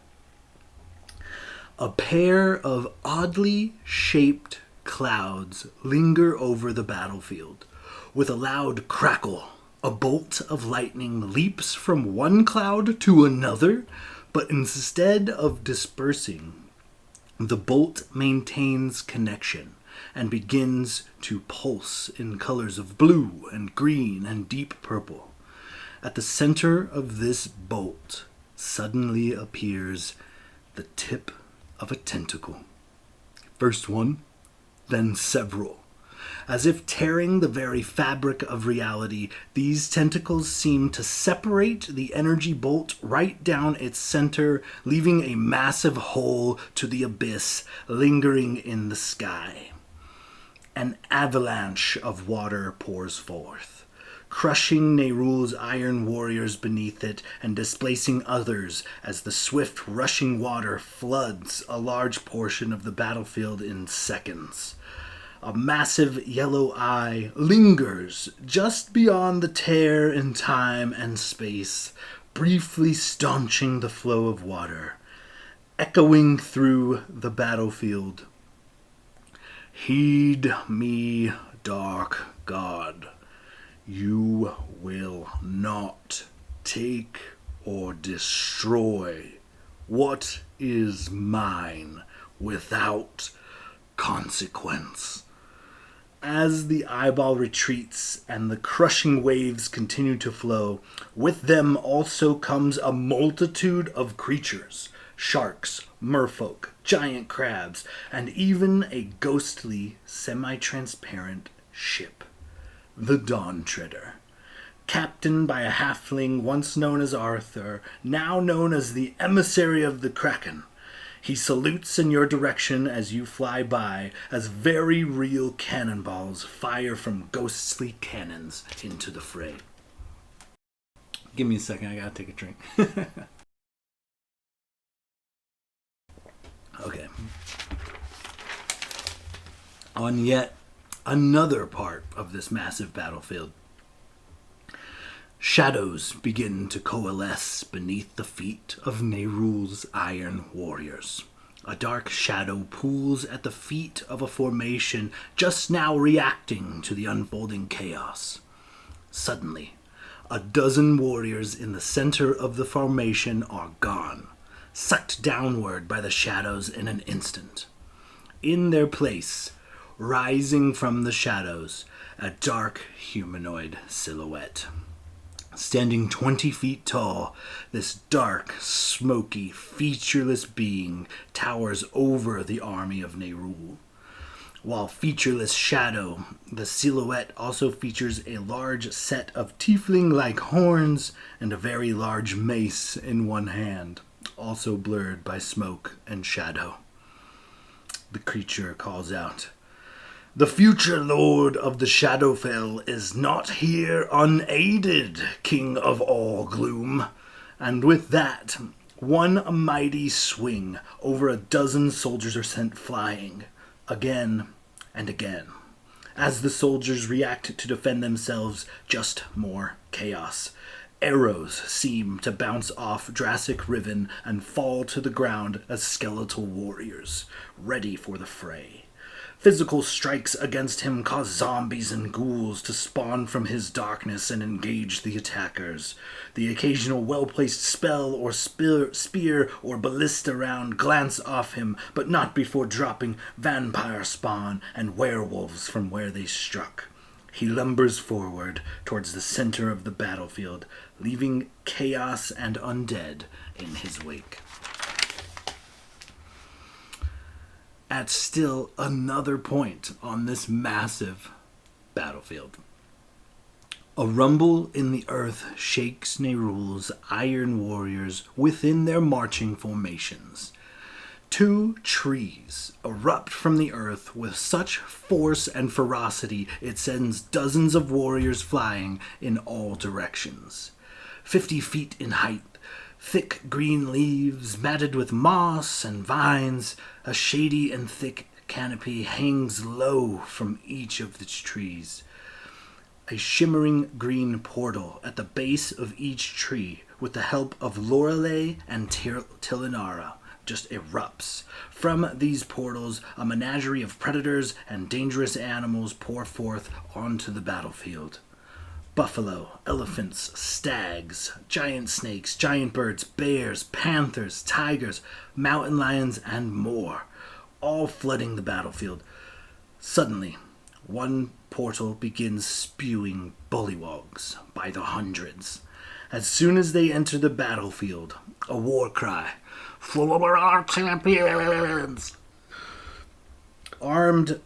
D: a pair of oddly shaped clouds linger over the battlefield. With a loud crackle, a bolt of lightning leaps from one cloud to another, but instead of dispersing, the bolt maintains connection and begins to pulse in colors of blue and green and deep purple. At the center of this bolt suddenly appears the tip of a tentacle. First one, then several. As if tearing the very fabric of reality, these tentacles seem to separate the energy bolt right down its center, leaving a massive hole to the abyss lingering in the sky. An avalanche of water pours forth, crushing Nerul's iron warriors beneath it and displacing others as the swift rushing water floods a large portion of the battlefield in seconds. A massive yellow eye lingers just beyond the tear in time and space, briefly staunching the flow of water, echoing through the battlefield. Heed me, dark god. You will not take or destroy what is mine without consequence. As the eyeball retreats and the crushing waves continue to flow, with them also comes a multitude of creatures, sharks, merfolk, giant crabs, and even a ghostly, semi-transparent ship. The Dawn Treader, captained by a halfling once known as Arthur, now known as the emissary of the Kraken. He salutes in your direction as you fly by, as very real cannonballs fire from ghostly cannons into the fray. Give me a second, I gotta take a drink. Okay. On yet another part of this massive battlefield, shadows begin to coalesce beneath the feet of Nerul's iron warriors. A dark shadow pools at the feet of a formation just now reacting to the unfolding chaos. Suddenly, a dozen warriors in the center of the formation are gone, sucked downward by the shadows in an instant. In their place, rising from the shadows, a dark humanoid silhouette. Standing 20 feet tall, this dark, smoky, featureless being towers over the army of Nerul. While featureless shadow, the silhouette also features a large set of tiefling-like horns and a very large mace in one hand, also blurred by smoke and shadow. The creature calls out, "The future lord of the Shadowfell is not here unaided, king of all gloom." And with that, one mighty swing, over a dozen soldiers are sent flying, again and again. As the soldiers react to defend themselves, just more chaos. Arrows seem to bounce off Drassic Riven and fall to the ground as skeletal warriors, ready for the fray. Physical strikes against him cause zombies and ghouls to spawn from his darkness and engage the attackers. The occasional well-placed spell or spear or ballista round glance off him, but not before dropping vampire spawn and werewolves from where they struck. He lumbers forward towards the center of the battlefield, leaving chaos and undead in his wake. At still another point on this massive battlefield, a rumble in the earth shakes Nerul's iron warriors within their marching formations. Two trees erupt from the earth with such force and ferocity it sends dozens of warriors flying in all directions. 50 feet in height, thick green leaves matted with moss and vines, a shady and thick canopy hangs low from each of the trees. A shimmering green portal at the base of each tree, with the help of Lorelei and Tilinara, just erupts. From these portals, a menagerie of predators and dangerous animals pour forth onto the battlefield. Buffalo, elephants, stags, giant snakes, giant birds, bears, panthers, tigers, mountain lions, and more, all flooding the battlefield. Suddenly, one portal begins spewing bullywugs by the hundreds. As soon as they enter the battlefield, a war cry, "For our champions!" Armed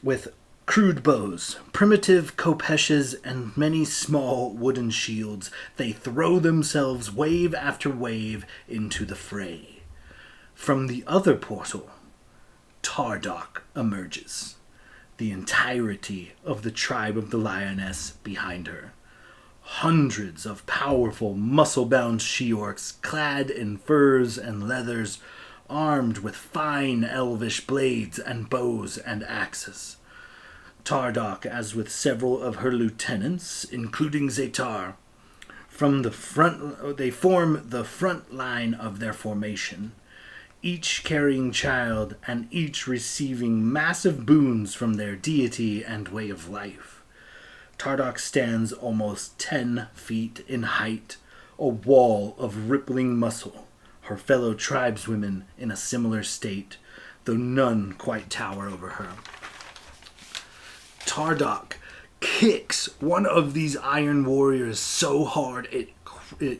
D: with crude bows, primitive kopeshes, and many small wooden shields, they throw themselves wave after wave into the fray. From the other portal, Tardok emerges, the entirety of the tribe of the Lioness behind her. Hundreds of powerful, muscle-bound she-orcs, clad in furs and leathers, armed with fine elvish blades and bows and axes. Tardok, as with several of her lieutenants, including Zetar, they form the front line of their formation, each carrying child and each receiving massive boons from their deity and way of life. Tardok stands almost 10 feet in height, a wall of rippling muscle, her fellow tribeswomen in a similar state, though none quite tower over her. Tardok kicks one of these iron warriors so hard it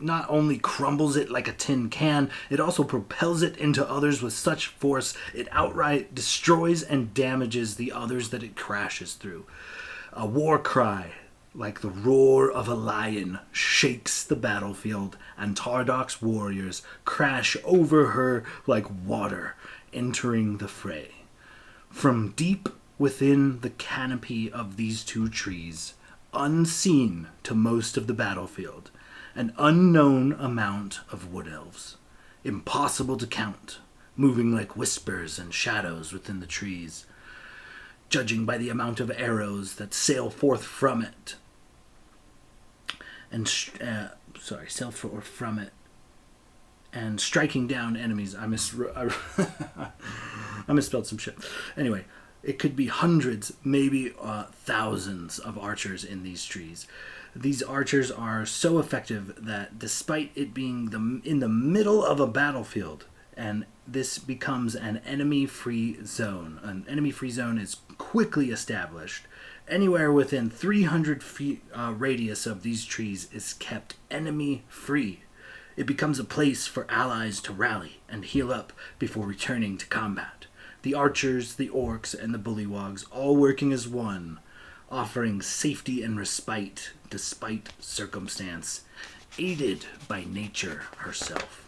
D: not only crumbles it like a tin can, it also propels it into others with such force it outright destroys and damages the others that it crashes through. A war cry, like the roar of a lion, shakes the battlefield, and Tardok's warriors crash over her like water entering the fray. From deep within the canopy of these two trees, unseen to most of the battlefield, an unknown amount of wood elves, impossible to count, moving like whispers and shadows within the trees, judging by the amount of arrows that sail forth from it, and and striking down enemies. I misspelled some shit. Anyway, it could be hundreds, maybe thousands of archers in these trees. These archers are so effective that despite it being in the middle of a battlefield, and this becomes an enemy-free zone. An enemy-free zone is quickly established. Anywhere within 300 feet radius of these trees is kept enemy-free. It becomes a place for allies to rally and heal up before returning to combat. The archers, the orcs, and the bullywugs all working as one, offering safety and respite despite circumstance, aided by nature herself.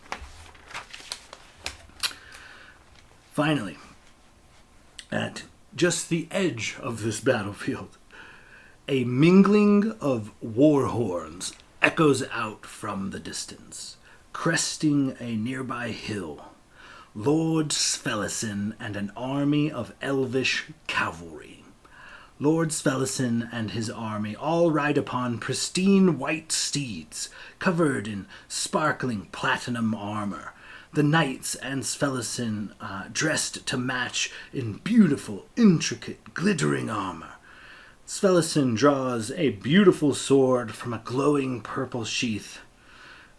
D: Finally, at just the edge of this battlefield, a mingling of war horns echoes out from the distance, cresting a nearby hill. Lord Svelicin and an army of elvish cavalry. Lord Svelicin and his army all ride upon pristine white steeds, covered in sparkling platinum armor. The knights and Svelicin dressed to match in beautiful, intricate, glittering armor. Svelicin draws a beautiful sword from a glowing purple sheath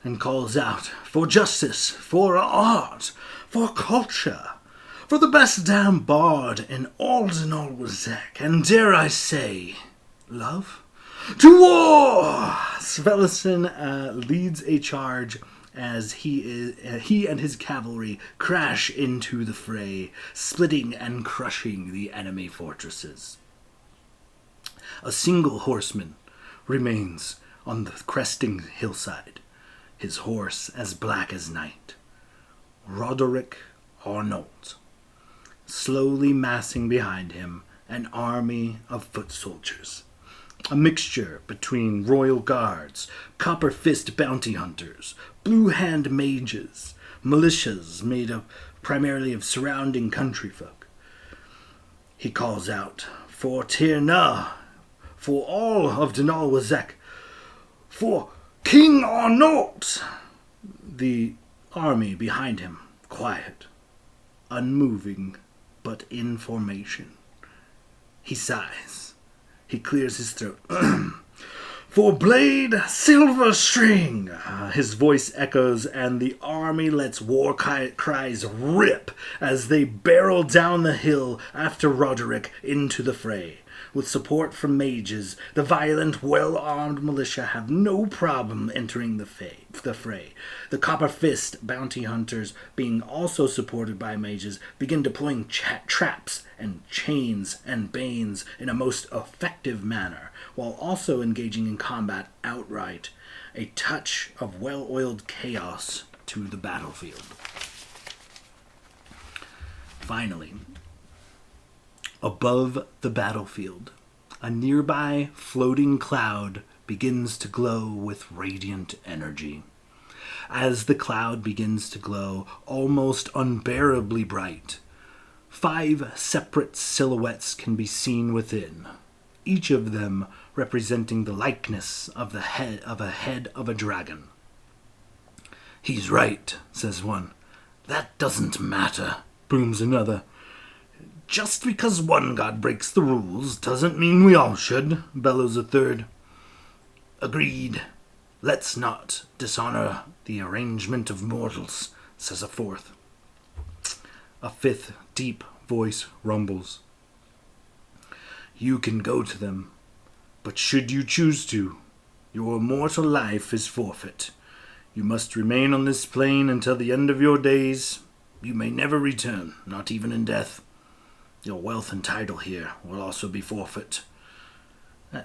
D: and calls out, "For justice, for art, for culture, for the best damn bard in Daanal Wisech, and dare I say, love? To war!" Svelicin leads a charge as he and his cavalry crash into the fray, splitting and crushing the enemy fortresses. A single horseman remains on the cresting hillside, his horse as black as night. Roderick Arnault, slowly massing behind him an army of foot soldiers, a mixture between royal guards, copper fist bounty hunters, blue hand mages, militias made up primarily of surrounding country folk. He calls out, "For Tirna, for all of Daanal Wisech, for King or not. The army behind him, quiet, unmoving, but in formation. He sighs. He clears his throat. For Blade Silverstring! His voice echoes, and the army lets war cries rip as they barrel down the hill after Roderick into the fray. With support from mages, the violent, well-armed militia have no problem entering the fray. The Copper Fist bounty hunters, being also supported by mages, begin deploying traps and chains and banes in a most effective manner, while also engaging in combat outright, a touch of well-oiled chaos to the battlefield. Finally, above the battlefield, a nearby floating cloud begins to glow with radiant energy. As the cloud begins to glow almost unbearably bright, 5 separate silhouettes can be seen within, each of them representing the likeness of a head of a dragon. "He's right," says one. "That doesn't matter," booms another. "Just because one god breaks the rules doesn't mean we all should," bellows a third. "Agreed. Let's not dishonor the arrangement of mortals," says a fourth. A fifth deep voice rumbles. "You can go to them, but should you choose to, your mortal life is forfeit. You must remain on this plane until the end of your days. You may never return, not even in death. Your wealth and title here will also be forfeit."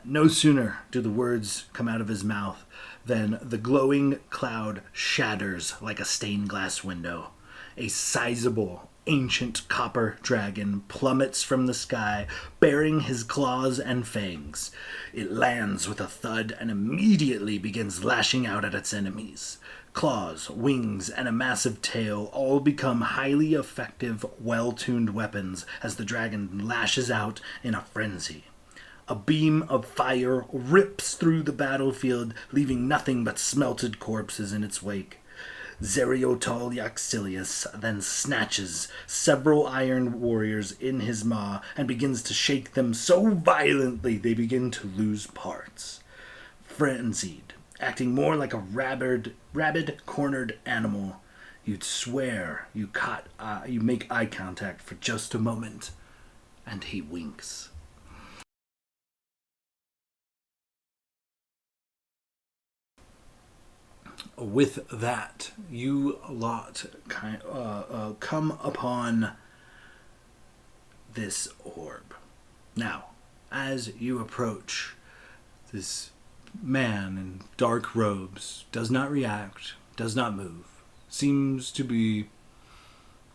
D: No sooner do the words come out of his mouth than the glowing cloud shatters like a stained glass window. A sizable, ancient copper dragon plummets from the sky, bearing his claws and fangs. It lands with a thud and immediately begins lashing out at its enemies. Claws, wings, and a massive tail all become highly effective, well-tuned weapons as the dragon lashes out in a frenzy. A beam of fire rips through the battlefield, leaving nothing but smelted corpses in its wake. Zeriotol Yaxilius then snatches several iron warriors in his maw and begins to shake them so violently they begin to lose parts. Frenzied, acting more like a rabid-cornered animal, you'd swear you make eye contact for just a moment, and he winks. With that, you lot come upon this orb. Now, as you approach, this man in dark robes does not react, does not move, seems to be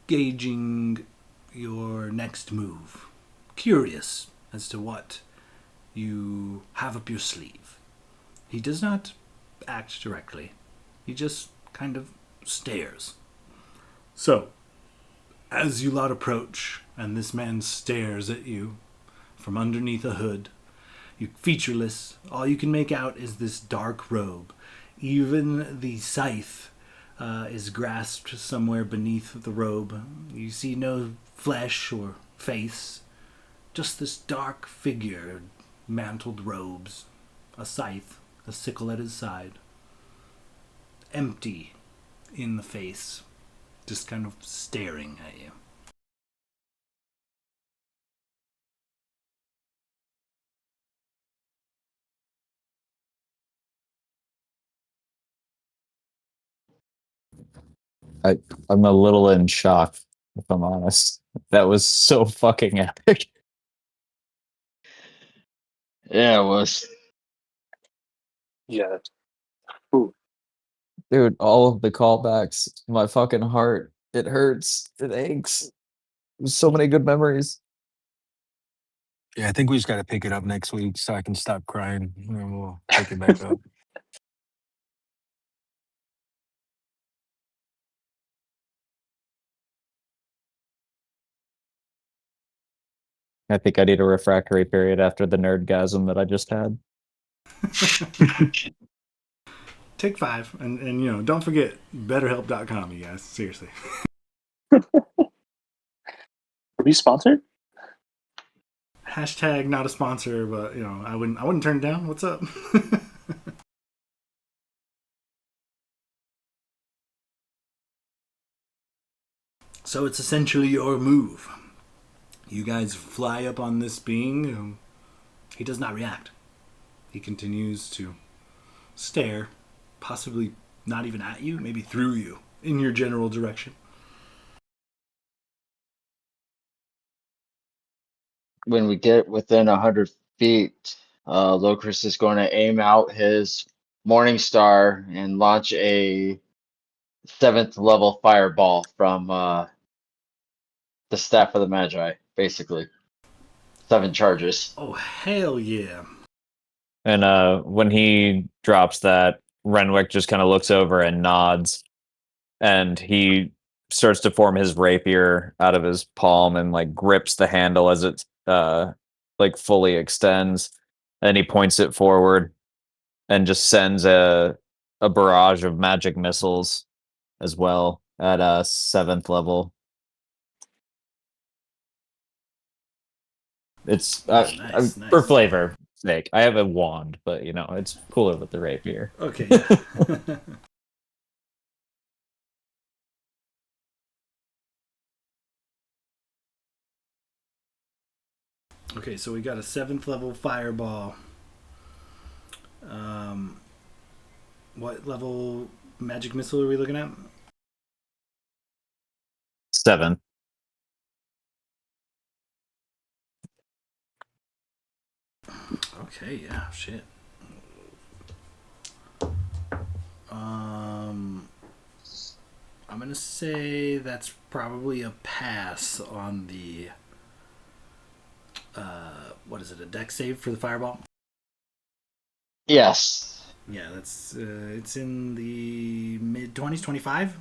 D: gauging your next move, curious as to what you have up your sleeve. He does not act directly. He just kind of stares. So, as you lot approach, and this man stares at you from underneath a hood, you featureless, all you can make out is this dark robe. Even the scythe is grasped somewhere beneath the robe. You see no flesh or face, just this dark figure, mantled robes, a scythe, a sickle at his side. Empty in the face, just kind of staring at you.
B: I'm a little in shock, if I'm honest. That was so fucking epic.
A: Yeah, it was.
C: Yeah. Ooh.
B: Dude, all of the callbacks, my fucking heart, it hurts, it aches. So many good memories.
F: Yeah, I think we just got to pick it up next week so I can stop crying and we'll pick it back up.
B: I think I need a refractory period after the nerdgasm that I just had.
D: Take 5, and don't forget BetterHelp.com, you guys. Seriously.
C: Are we sponsored?
D: Hashtag not a sponsor, but I wouldn't turn it down. What's up? So it's essentially your move. You guys fly up on this being. He does not react. He continues to stare, possibly not even at you, maybe through you, in your general direction.
A: When we get within 100 feet, Locris is going to aim out his Morning Star and launch a 7th level fireball from the Staff of the Magi, basically. 7 charges.
D: Oh, hell yeah.
B: And when he drops that, Renwick just kind of looks over and nods, and he starts to form his rapier out of his palm and like grips the handle as it like fully extends, and he points it forward and just sends a barrage of magic missiles as well at a 7th level. It's
D: Nice.
B: for flavor sake. I have a wand, but it's cooler with the rapier.
D: Okay, yeah. Okay, so we got a 7th level fireball. What level magic missile are we looking at?
B: 7.
D: Okay, yeah, shit. I'm gonna say that's probably a pass on the what is it, a deck save for the fireball?
A: Yes.
D: Yeah, that's it's in the mid 20s, 25.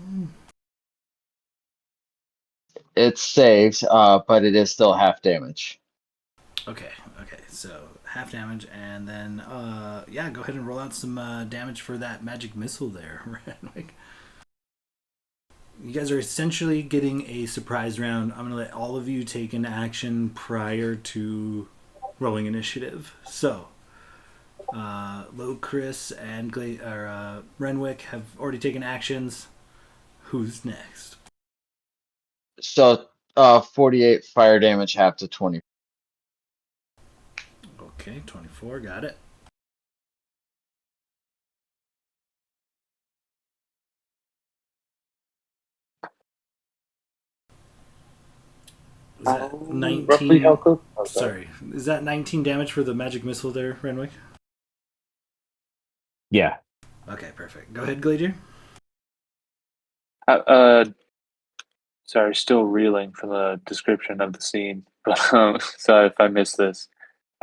A: It saves, but it is still half damage.
D: Okay, so half damage, and then yeah, go ahead and roll out some damage for that magic missile there. Like, you guys are essentially getting a surprise round. I'm gonna let all of you take an action prior to rolling initiative. So, Chris and Renwick have already taken actions. Who's next?
A: So, 48 fire damage, half to 20.
D: Okay, 24, got it. Is that 19?
C: Roughly how close? Oh,
D: Sorry, is that 19 damage for the magic missile there, Renwick?
B: Yeah.
D: Okay, perfect. Go ahead, Gladier.
C: Sorry, still reeling from the description of the scene. But sorry if I missed this.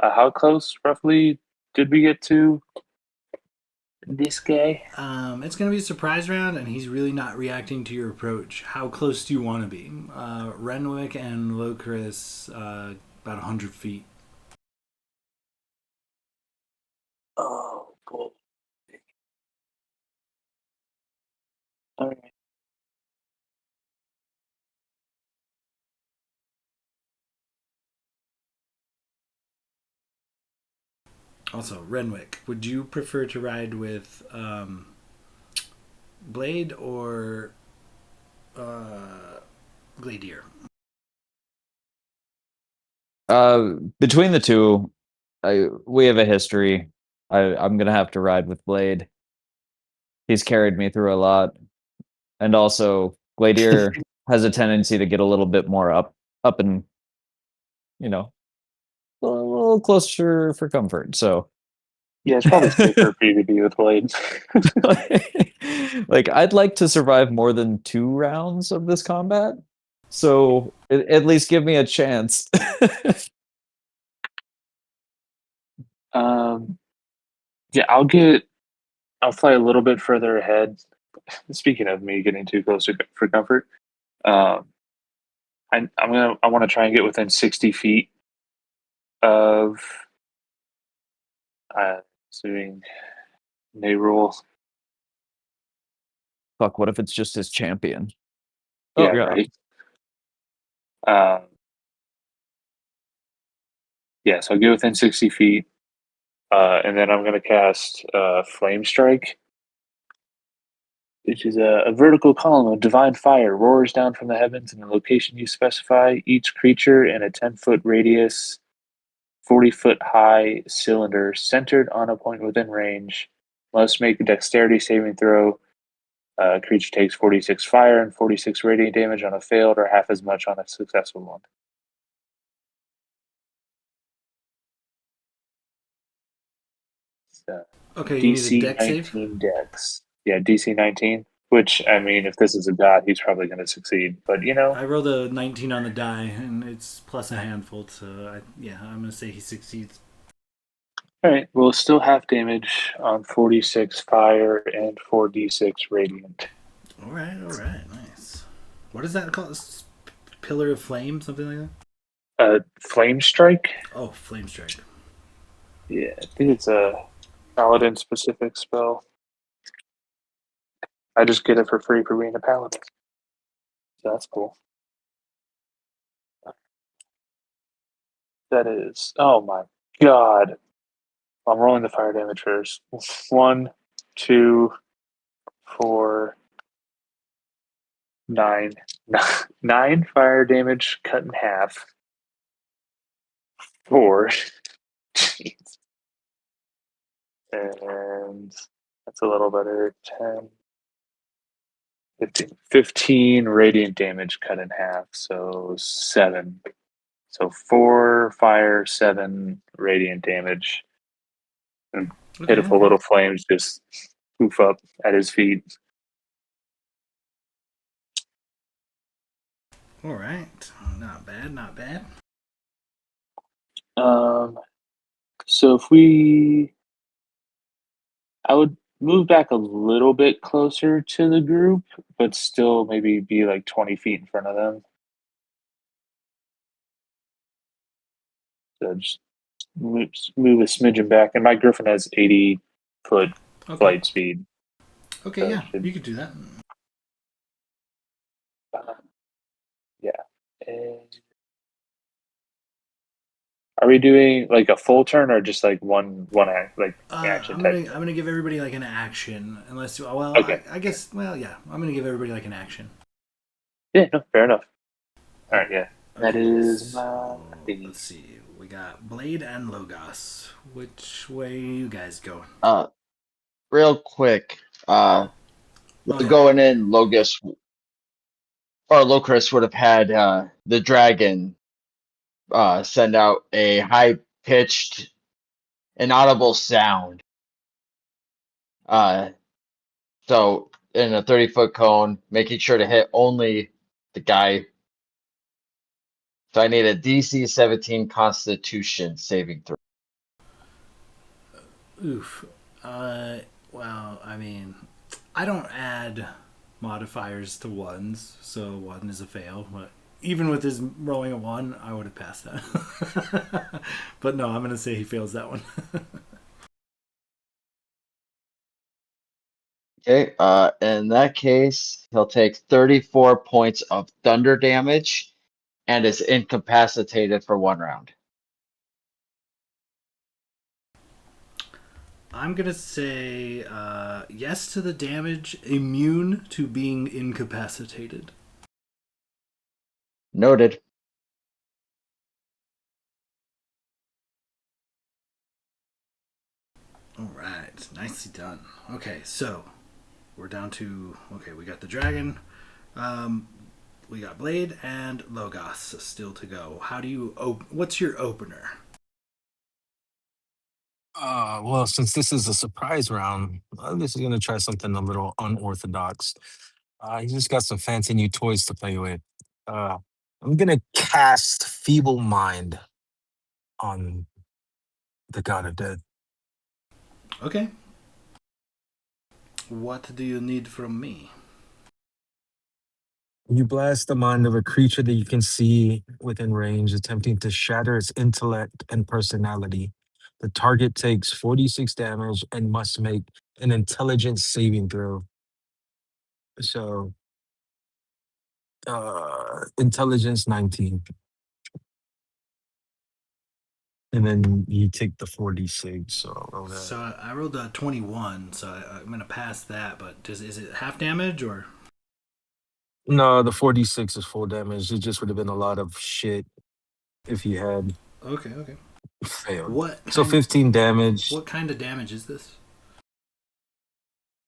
C: How close, roughly, did we get to this guy?
D: It's going to be a surprise round, and he's really not reacting to your approach. How close do you want to be? Renwick and Locris, about 100 feet.
C: Oh, cool. All right.
D: Also, Renwick, would you prefer to ride with Blade or Gladier?
B: Between the two, we have a history. I'm gonna have to ride with Blade. He's carried me through a lot, and also Gladier has a tendency to get a little bit more up and a little closer for comfort. So
C: Yeah, it's probably safer for you to be with Blade.
B: like I'd like to survive more than 2 rounds of this combat. So at least give me a chance.
C: Yeah, I'll fly a little bit further ahead. Speaking of me getting too close for comfort, I want to try and get within 60 feet of doing Nayrule.
B: Fuck, what if it's just his champion?
C: Yeah,
B: Oh, yeah.
C: right. Yeah, so I'll get within 60 feet. And then I'm going to cast Flame Strike, which is a vertical column of divine fire roars down from the heavens in the location you specify. Each creature in a 10-foot radius, 40-foot high cylinder centered on a point within range must make a dexterity saving throw. Creature takes 46 fire and 46 radiant damage on a failed, or half as much on a successful one. So,
D: Okay, you need a
C: DC
D: deck save?
C: 19 dex. Yeah, DC 19. Which, I mean, if this is a god, he's probably going to succeed. But, you know.
D: I rolled a 19 on the die, and it's plus a handful, so I'm going to say he succeeds.
C: Alright, well, still half damage on 46 fire and 4d6 radiant.
D: All right, nice. What is that called? Pillar of Flame, something like that?
C: Flame Strike?
D: Oh, Flame Strike.
C: Yeah, I think it's a paladin specific spell. I just get it for free for being a paladin. So that's cool. That is, oh my god. I'm rolling the fire damage first. 1, 2, 4, 9. 9 fire damage cut in half. 4. Jeez. And that's a little better. 10, 15 radiant damage cut in half. So 7. So 4 fire, 7 radiant damage. And pitiful little flames just poof up at his feet.
D: All right. Not bad, not bad.
C: So I would move back a little bit closer to the group, but still maybe be like 20 feet in front of them. So just move a smidgen back. And my Griffin has 80-foot flight speed.
D: Okay,
C: So
D: yeah, you could do that.
C: Yeah. And are we doing like a full turn or just like one act, like action?
D: I'm gonna give everybody like an action, unless
C: Okay.
D: I guess I'm gonna give everybody like an action.
C: Yeah, no, fair enough. All right, yeah.
D: Okay,
C: That is my thingy.
D: let's see. We got Blade and Logos. Which way you guys going?
A: Real quick,
D: yeah.
A: going in, Logos or Locris would have had the dragon send out a high pitched, inaudible sound. So in a 30-foot cone, making sure to hit only the guy. So I need a DC 17 Constitution saving throw.
D: Oof. Well, I mean, I don't add modifiers to ones, so 1 is a fail. But even with his rolling a 1, I would have passed that. But no, I'm gonna say he fails that one.
A: Okay, in that case, he'll take 34 points of thunder damage and is incapacitated for 1 round.
D: I'm gonna say yes to the damage, immune to being incapacitated.
A: Noted.
D: All right, nicely done. Okay, so we're down to we got the dragon, we got Blade and Logos still to go. What's your opener?
F: Well, since this is a surprise round, this is gonna try something a little unorthodox. He's just got some fancy new toys to play with. I'm gonna cast Feeble Mind on the God of Death.
D: Okay. What do you need from me?
F: You blast the mind of a creature that you can see within range, attempting to shatter its intellect and personality. The target takes 46 damage and must make an intelligence saving throw. So, intelligence 19. And then you take the 46. So, I'll roll that.
D: So I rolled a 21, so I'm going to pass that, but is it half damage or?
F: No, the 46 is full damage. It just would have been a lot of shit if you had
D: Okay.
F: failed.
D: What
F: So
D: kind,
F: 15 damage.
D: what kind of damage is this?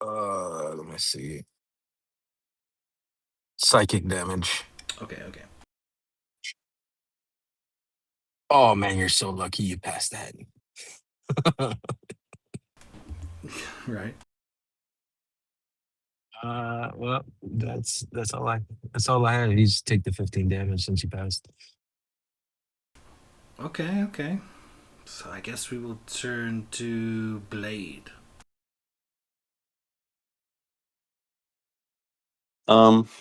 F: Let me see. Psychic damage.
D: Okay.
F: Oh man, you're so lucky you passed that.
D: Right.
F: Well, that's all I had. You just take the 15 damage since you passed.
D: Okay. So I guess we will turn to Blade.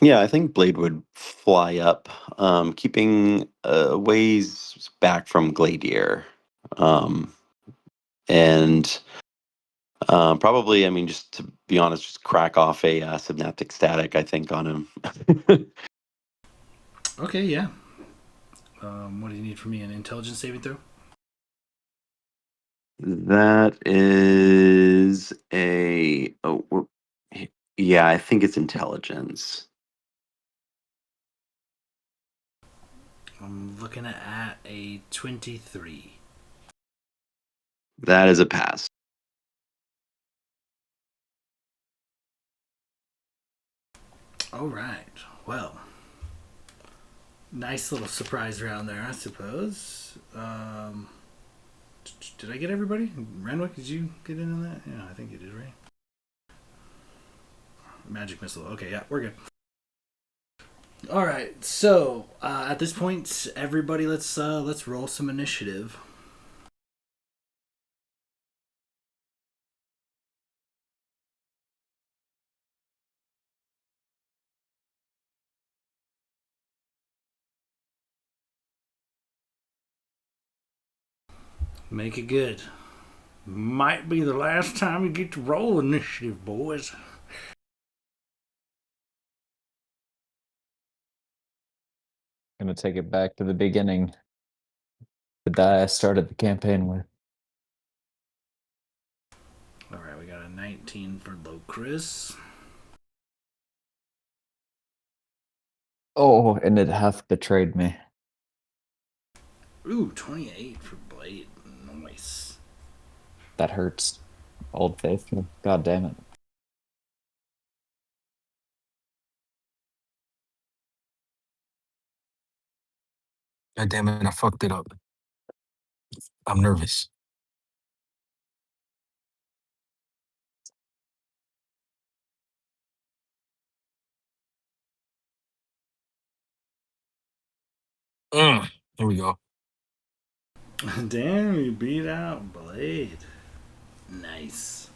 E: Yeah, I think Blade would fly up, keeping ways back from Gladier. And probably, I mean, just to be honest, just crack off a synaptic static, I think, on him.
D: Okay, yeah. What do you need from me? An intelligence saving throw?
E: That is yeah, I think it's intelligence.
D: I'm looking at a 23.
E: That is a pass.
D: All right. Well, nice little surprise round there, I suppose. Did I get everybody? Renwick, did you get in on that? Yeah, I think you did, right? Magic missile. Okay, yeah, we're good. All right. So at this point, everybody, let's roll some initiative. Make it good. Might be the last time you get to roll initiative, boys.
B: Gonna take it back to the beginning. The die I started the campaign with.
D: All right, we got a 19 for Locris.
B: Oh, and it half betrayed me.
D: Ooh, 28 for Blade. Nice.
B: That hurts. Old Faithful. God damn it.
F: God damn it, I fucked it up. I'm nervous. Here we go.
D: Damn, you beat out Blade. Nice.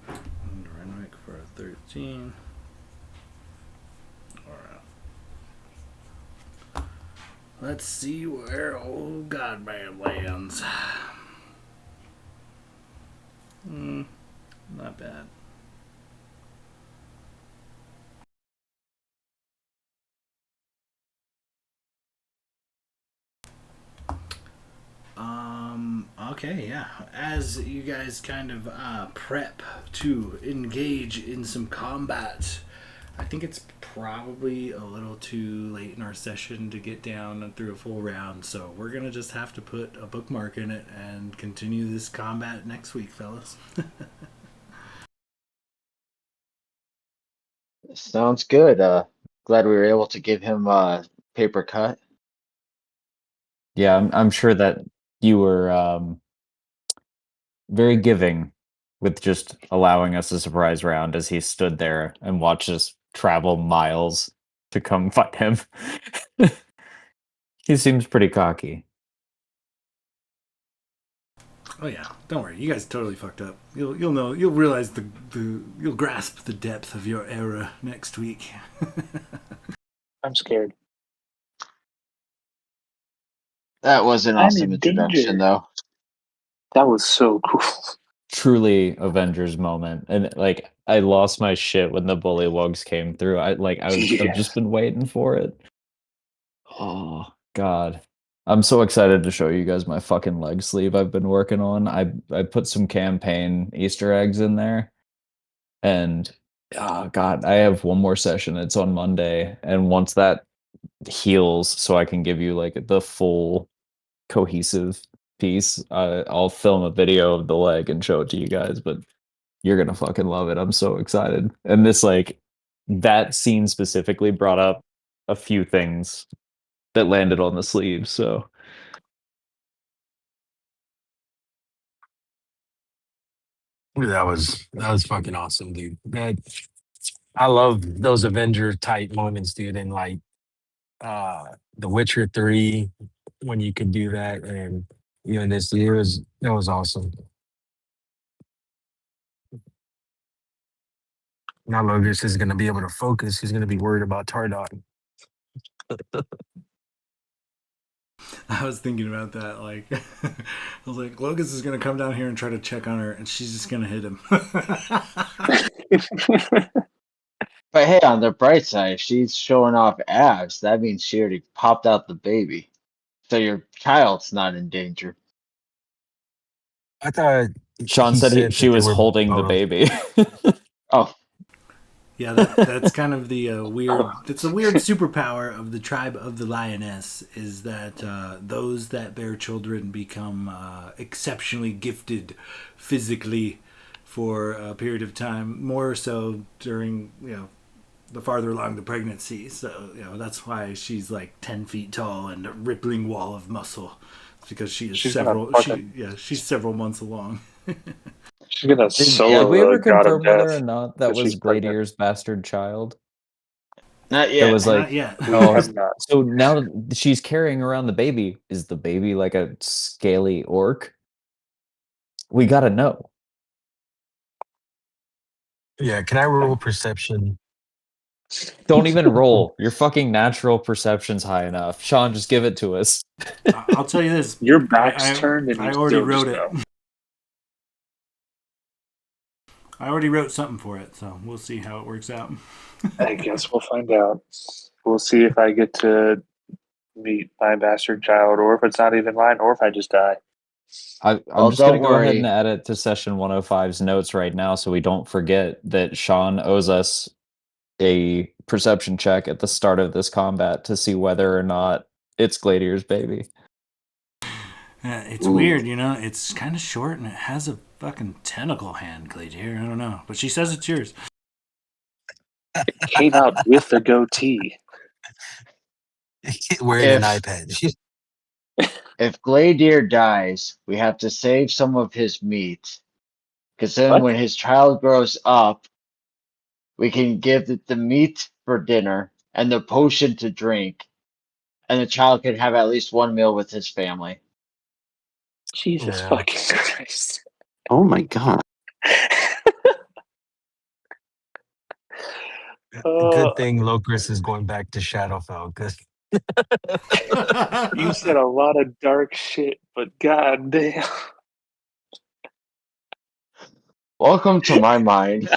D: And Renwick for a 13. Alright. Let's see where old Godman lands. Not bad. Okay, yeah. As you guys kind of prep to engage in some combat, I think it's probably a little too late in our session to get down through a full round, so we're gonna just have to put a bookmark in it and continue this combat next week, fellas.
A: Sounds good. Glad we were able to give him a paper cut.
B: Yeah, I'm sure that you were very giving with just allowing us a surprise round as he stood there and watched us travel miles to come fight him. He seems pretty cocky.
D: Oh yeah, don't worry. You guys totally fucked up. You'll know. You'll realize you'll grasp the depth of your error next week.
C: I'm scared.
A: That was an
C: I'm
A: awesome
C: in
A: introduction,
C: danger.
A: though.
C: That was so cool.
B: Truly Avengers moment, and like I lost my shit when the bullywugs came through. I've just been waiting for it. Oh God, I'm so excited to show you guys my fucking leg sleeve I've been working on. I put some campaign Easter eggs in there, and oh God, I have one more session. It's on Monday, and once that heals, so I can give you like the full cohesive piece, I'll film a video of the leg and show it to you guys. But you're gonna fucking love it. I'm so excited. And this like that scene specifically brought up a few things that landed on the sleeve. So
F: That was fucking awesome, dude. I love those Avenger type moments, dude. And like The Witcher 3, when you could do that, and even this year was that was awesome. Now Logus is gonna be able to focus. He's gonna be worried about Tardot.
D: I was thinking about that. Like, I was like, Logus is gonna come down here and try to check on her, and she's just gonna hit him.
A: But hey, on the bright side, if she's showing off abs, that means she already popped out the baby. So your child's not in danger.
F: I thought
B: Sean
F: he
B: said
F: said
B: she
F: that they
B: was
F: were
B: holding the
F: both.
B: baby.
A: Oh,
D: Yeah, that's kind of the weird. It's a weird superpower of the tribe of the lioness is that those that bear children become exceptionally gifted physically for a period of time. More so during the farther along the pregnancy. So that's why she's like 10 feet tall and a rippling wall of muscle. It's because she is
C: She's gonna
D: several.
C: fucking.
D: She's several months along.
C: She's gonna
B: Did
C: solo
B: we ever
C: the god of
B: confirm whether or
C: death
B: not that
C: because
B: was
C: she's pregnant.
B: Gladier's bastard child?
A: not
B: That
A: yet.
B: was
D: Not
B: like,
D: yet.
C: We
B: oh,
C: have not.
B: so now that she's carrying around the baby. Is the baby like a scaly orc? We gotta know.
F: Yeah, can I roll perception?
B: Don't even roll. Your fucking natural perception's high enough. Sean, just give it to us.
D: I'll tell you this.
C: Your back's
D: I
C: turned and
D: I
C: you
D: already
C: still just
D: wrote it.
C: know.
D: I already wrote something for it, so we'll see how it works out.
C: I guess we'll find out. We'll see if I get to meet my bastard child, or if it's not even mine, or if I just die.
B: I'm
A: Well,
B: just gonna
A: don't
B: go ahead and
A: worry.
B: add it to session 105's notes right now, so we don't forget that Sean owes us a perception check at the start of this combat to see whether or not it's Gladier's baby.
D: It's
A: Ooh.
D: weird, It's kind of short and it has a fucking tentacle hand, Glacier. I don't know, but she says it's yours.
C: Came out with a goatee.
F: Wearing an
A: If
F: iPad.
A: if Gladier dies, we have to save some of his meat. Because then
C: What?
A: when his child grows up, we can give it the meat for dinner and the potion to drink. And the child can have at least one meal with his family.
C: Jesus
F: Yeah.
C: fucking Christ.
E: Oh my god.
C: Uh,
F: Good thing Locris is going back to Shadowfell because
C: you said a lot of dark shit, but goddamn.
A: Welcome to my mind.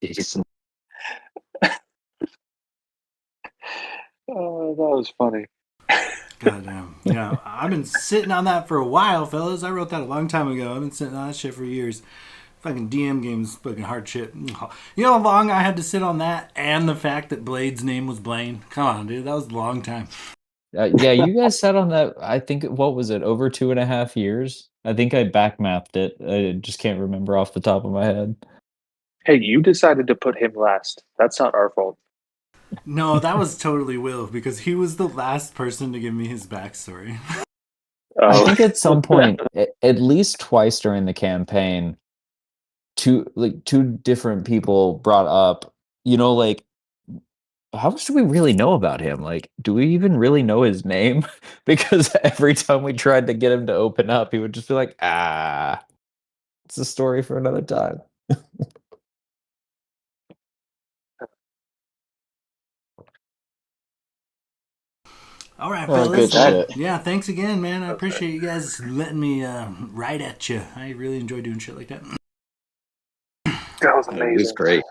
E: Jason.
C: Oh, that was funny.
D: Goddamn. Yeah, I've been sitting on that for a while, fellas. I wrote that a long time ago. I've been sitting on that shit for years. Fucking DM games, fucking hard shit. You know how long I had to sit on that and the fact that Blade's name was Blaine? Come on, dude. That was a long time.
B: Yeah, you guys sat on that. I think what was it? Over 2.5 years. I think I backmapped it. I just can't remember off the top of my head.
C: Hey, you decided to put him last. That's not our fault.
D: No, that was totally Will because he was the last person to give me his backstory.
B: I
C: Oh,
B: think at some point, at least twice during the campaign, two different people brought up, like how much do we really know about him? Like, do we even really know his name? Because every time we tried to get him to open up, he would just be like, it's a story for another time.
D: All right,
A: Oh, good
D: fellas. Well,
A: shit.
D: yeah, thanks again, man. I
C: Okay.
D: appreciate you guys letting me ride at you. I really enjoy doing shit like that.
C: That was
E: It was
C: amazing.
E: great.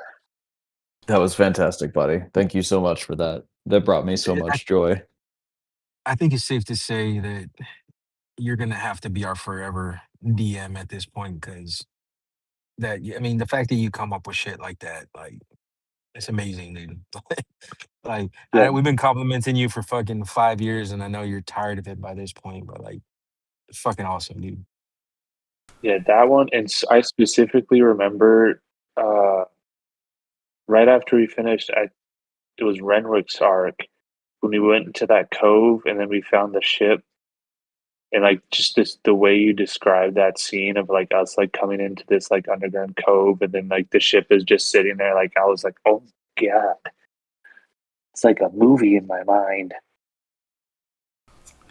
B: That was fantastic, buddy. Thank you so much for that. That brought me so much joy.
F: I think it's safe to say that you're gonna have to be our forever DM at this point because I mean, the fact that you come up with shit like that, like, it's amazing, dude. Like,
C: Yeah,
F: we've been complimenting you for fucking 5 years, and I know you're tired of it by this point, but like, it's fucking awesome, dude.
C: yeah, that one, and I specifically remember right after we finished. It was Renwick's arc when we went into that cove, and then we found the ship, and like just the way you described that scene of like us like coming into this like underground cove, and then like the ship is just sitting there. Like I was like, oh god, it's like a movie in my mind.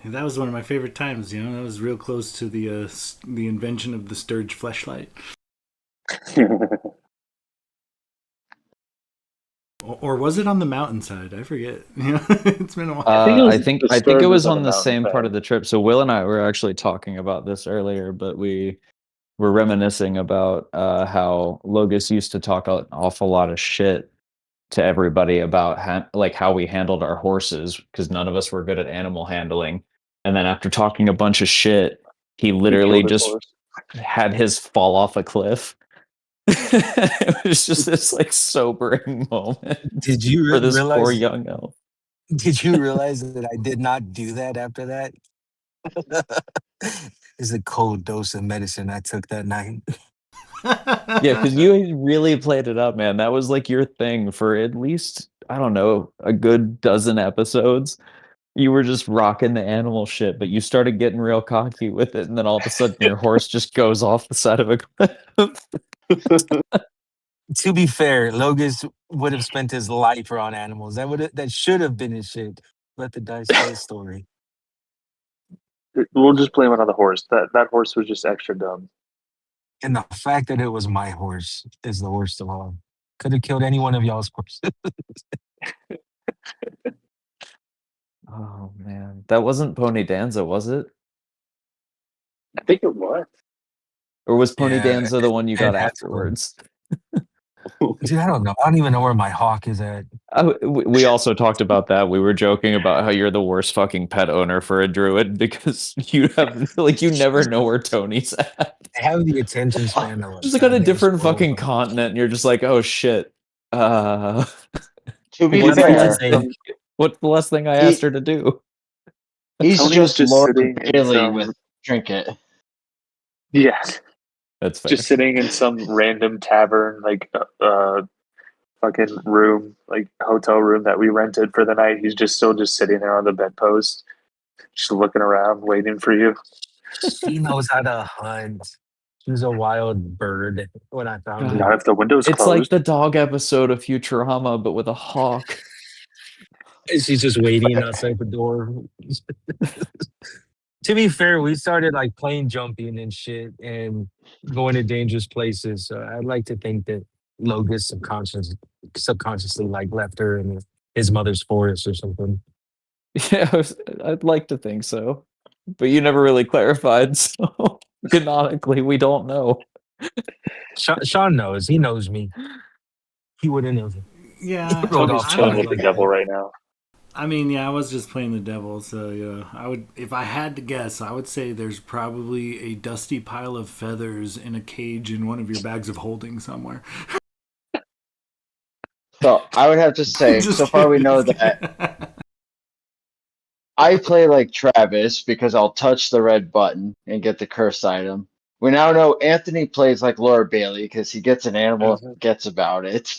D: And that was one of my favorite times. You know, that was real close to the invention of the Sturge fleshlight. Or was it on the mountainside? I forget. You know, it's been a while.
B: I think
C: the
B: it
C: Sturge
B: was
C: on
B: on
C: the
B: the same part of
C: mountainside.
B: the trip. So Will and I were actually talking about this earlier, but we were reminiscing about how Logus used to talk an awful lot of shit to everybody about like how we handled our horses because none of us were good at animal handling. And then after talking a bunch of shit, he
C: He
B: literally
C: killed his
B: just
C: horse.
B: had his fall off a cliff. It was just this like sobering moment
F: Did you
B: for this poor
F: realize?
B: young elf.
F: Did you realize that I did not do that after that? It's a cold dose of medicine I took that night.
B: Yeah, because you really played it up, man. That was like your thing for at least, I don't know, a good dozen episodes. You were just rocking the animal shit, but you started getting real cocky with it, and then all of a sudden your horse just goes off the side of a cliff.
F: To be fair, Logus would have spent his life around animals. That should have been his shit. Let the dice tell the story.
C: We'll just blame it on the horse. That horse was just extra dumb.
F: And the fact that it was my horse is the worst of all. Could have killed any one of y'all's horses.
B: Oh man, that wasn't Pony Danza, was it?
C: I think it was.
B: Or was Pony
F: Yeah,
B: Danza the one you
F: it
B: got
F: had to have.
B: afterwards?
F: Dude, I don't know. I don't even know where my hawk is at.
B: We also talked about that. We were joking about how you're the worst fucking pet owner for a druid because you have like you never know where Tony's at.
F: I have the attention span of a
B: Just like on a
F: goddamn
B: different
F: squirrel.
B: fucking continent, and you're just like, oh shit. Uh,
A: To be
F: Well, I'd like to
A: fair,
F: say,
B: what's the last thing I asked
A: he
B: her to do?
A: he's
C: Tony was
A: just
C: just
A: Lord
C: sitting in
A: Bailey
C: some
A: with Trinket.
C: yeah,
B: That's fair.
C: just sitting in some random tavern like fucking room, like hotel room that we rented for the night. He's just still just sitting there on the bedpost, just looking around, waiting for you.
F: she knows how to hunt. She's a wild bird when I found her.
C: Not if the window's
B: It's like
C: closed.
B: the dog episode of Futurama, but with a hawk.
F: And she's just waiting outside the door. To be fair, we started like plane jumping and shit and going to dangerous places. So I'd like to think that Logus subconsciously like left her in his mother's forest or something.
B: Yeah, I'd like to think so. But you never really clarified, so canonically, we don't know.
F: Sean knows. He knows me. He wouldn't know. He
D: Yeah,
F: rode
C: Tony's
F: off
C: chilling
F: track
C: with the
F: like
C: devil
F: that.
C: right now.
D: I mean, yeah, I was just playing the devil, so yeah, I would, if I had to guess, I would say there's probably a dusty pile of feathers in a cage in one of your bags of holding somewhere.
A: So I would have to say,
D: Just
A: so far we
D: kidding,
A: know
D: just
A: that
D: kidding.
A: I play like Travis because I'll touch the red button and get the cursed item. We now know Anthony plays like Laura Bailey because he gets an animal and
C: Mm-hmm.
A: forgets about it.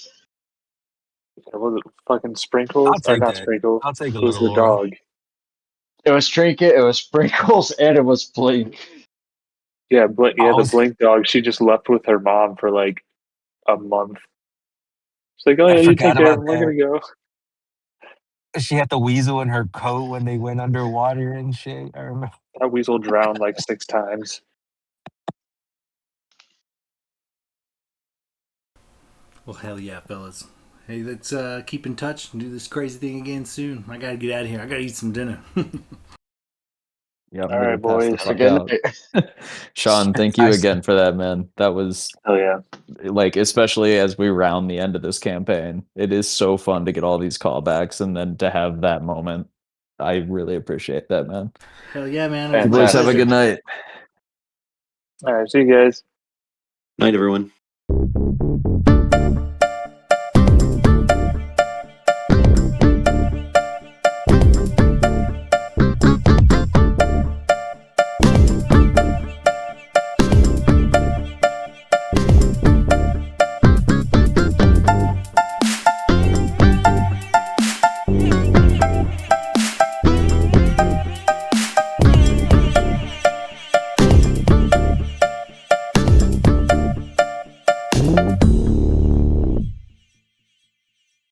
C: Was it fucking Sprinkles
F: I'll
C: or
F: take
C: not
F: that.
C: Sprinkles?
F: I'll take a
C: It was
F: little
C: the
F: Laura.
C: dog.
A: It was Trinket, it was Sprinkles, and it was Blink.
C: Yeah,
F: I
C: the
F: was
C: Blink dog. She just left with her mom for like a month. She's like, "Oh
F: I
C: yeah, you
F: forgot
C: take care of
F: about
C: him. We're
F: that.
C: gonna go."
F: She had the weasel in her coat when they went underwater and shit. I remember.
C: That weasel drowned like 6 times.
D: Well, hell yeah, fellas. Hey, let's keep in touch and do this crazy thing again soon. I gotta get out of here. I gotta eat some dinner.
B: Yeah, I'm
C: All
B: gonna
C: right,
B: pass the
C: boys.
B: fuck
A: Good
B: out.
A: night.
B: Sean, thank you again for that, man. That was
C: Hell yeah.
B: like, especially as we round the end of this campaign, it is so fun to get all these callbacks and then to have that moment. I really appreciate that, man.
D: Hell yeah, man. It was
B: You
D: my
B: boys have a
D: pleasure.
B: good night.
C: All right, see you guys.
E: Night, everyone.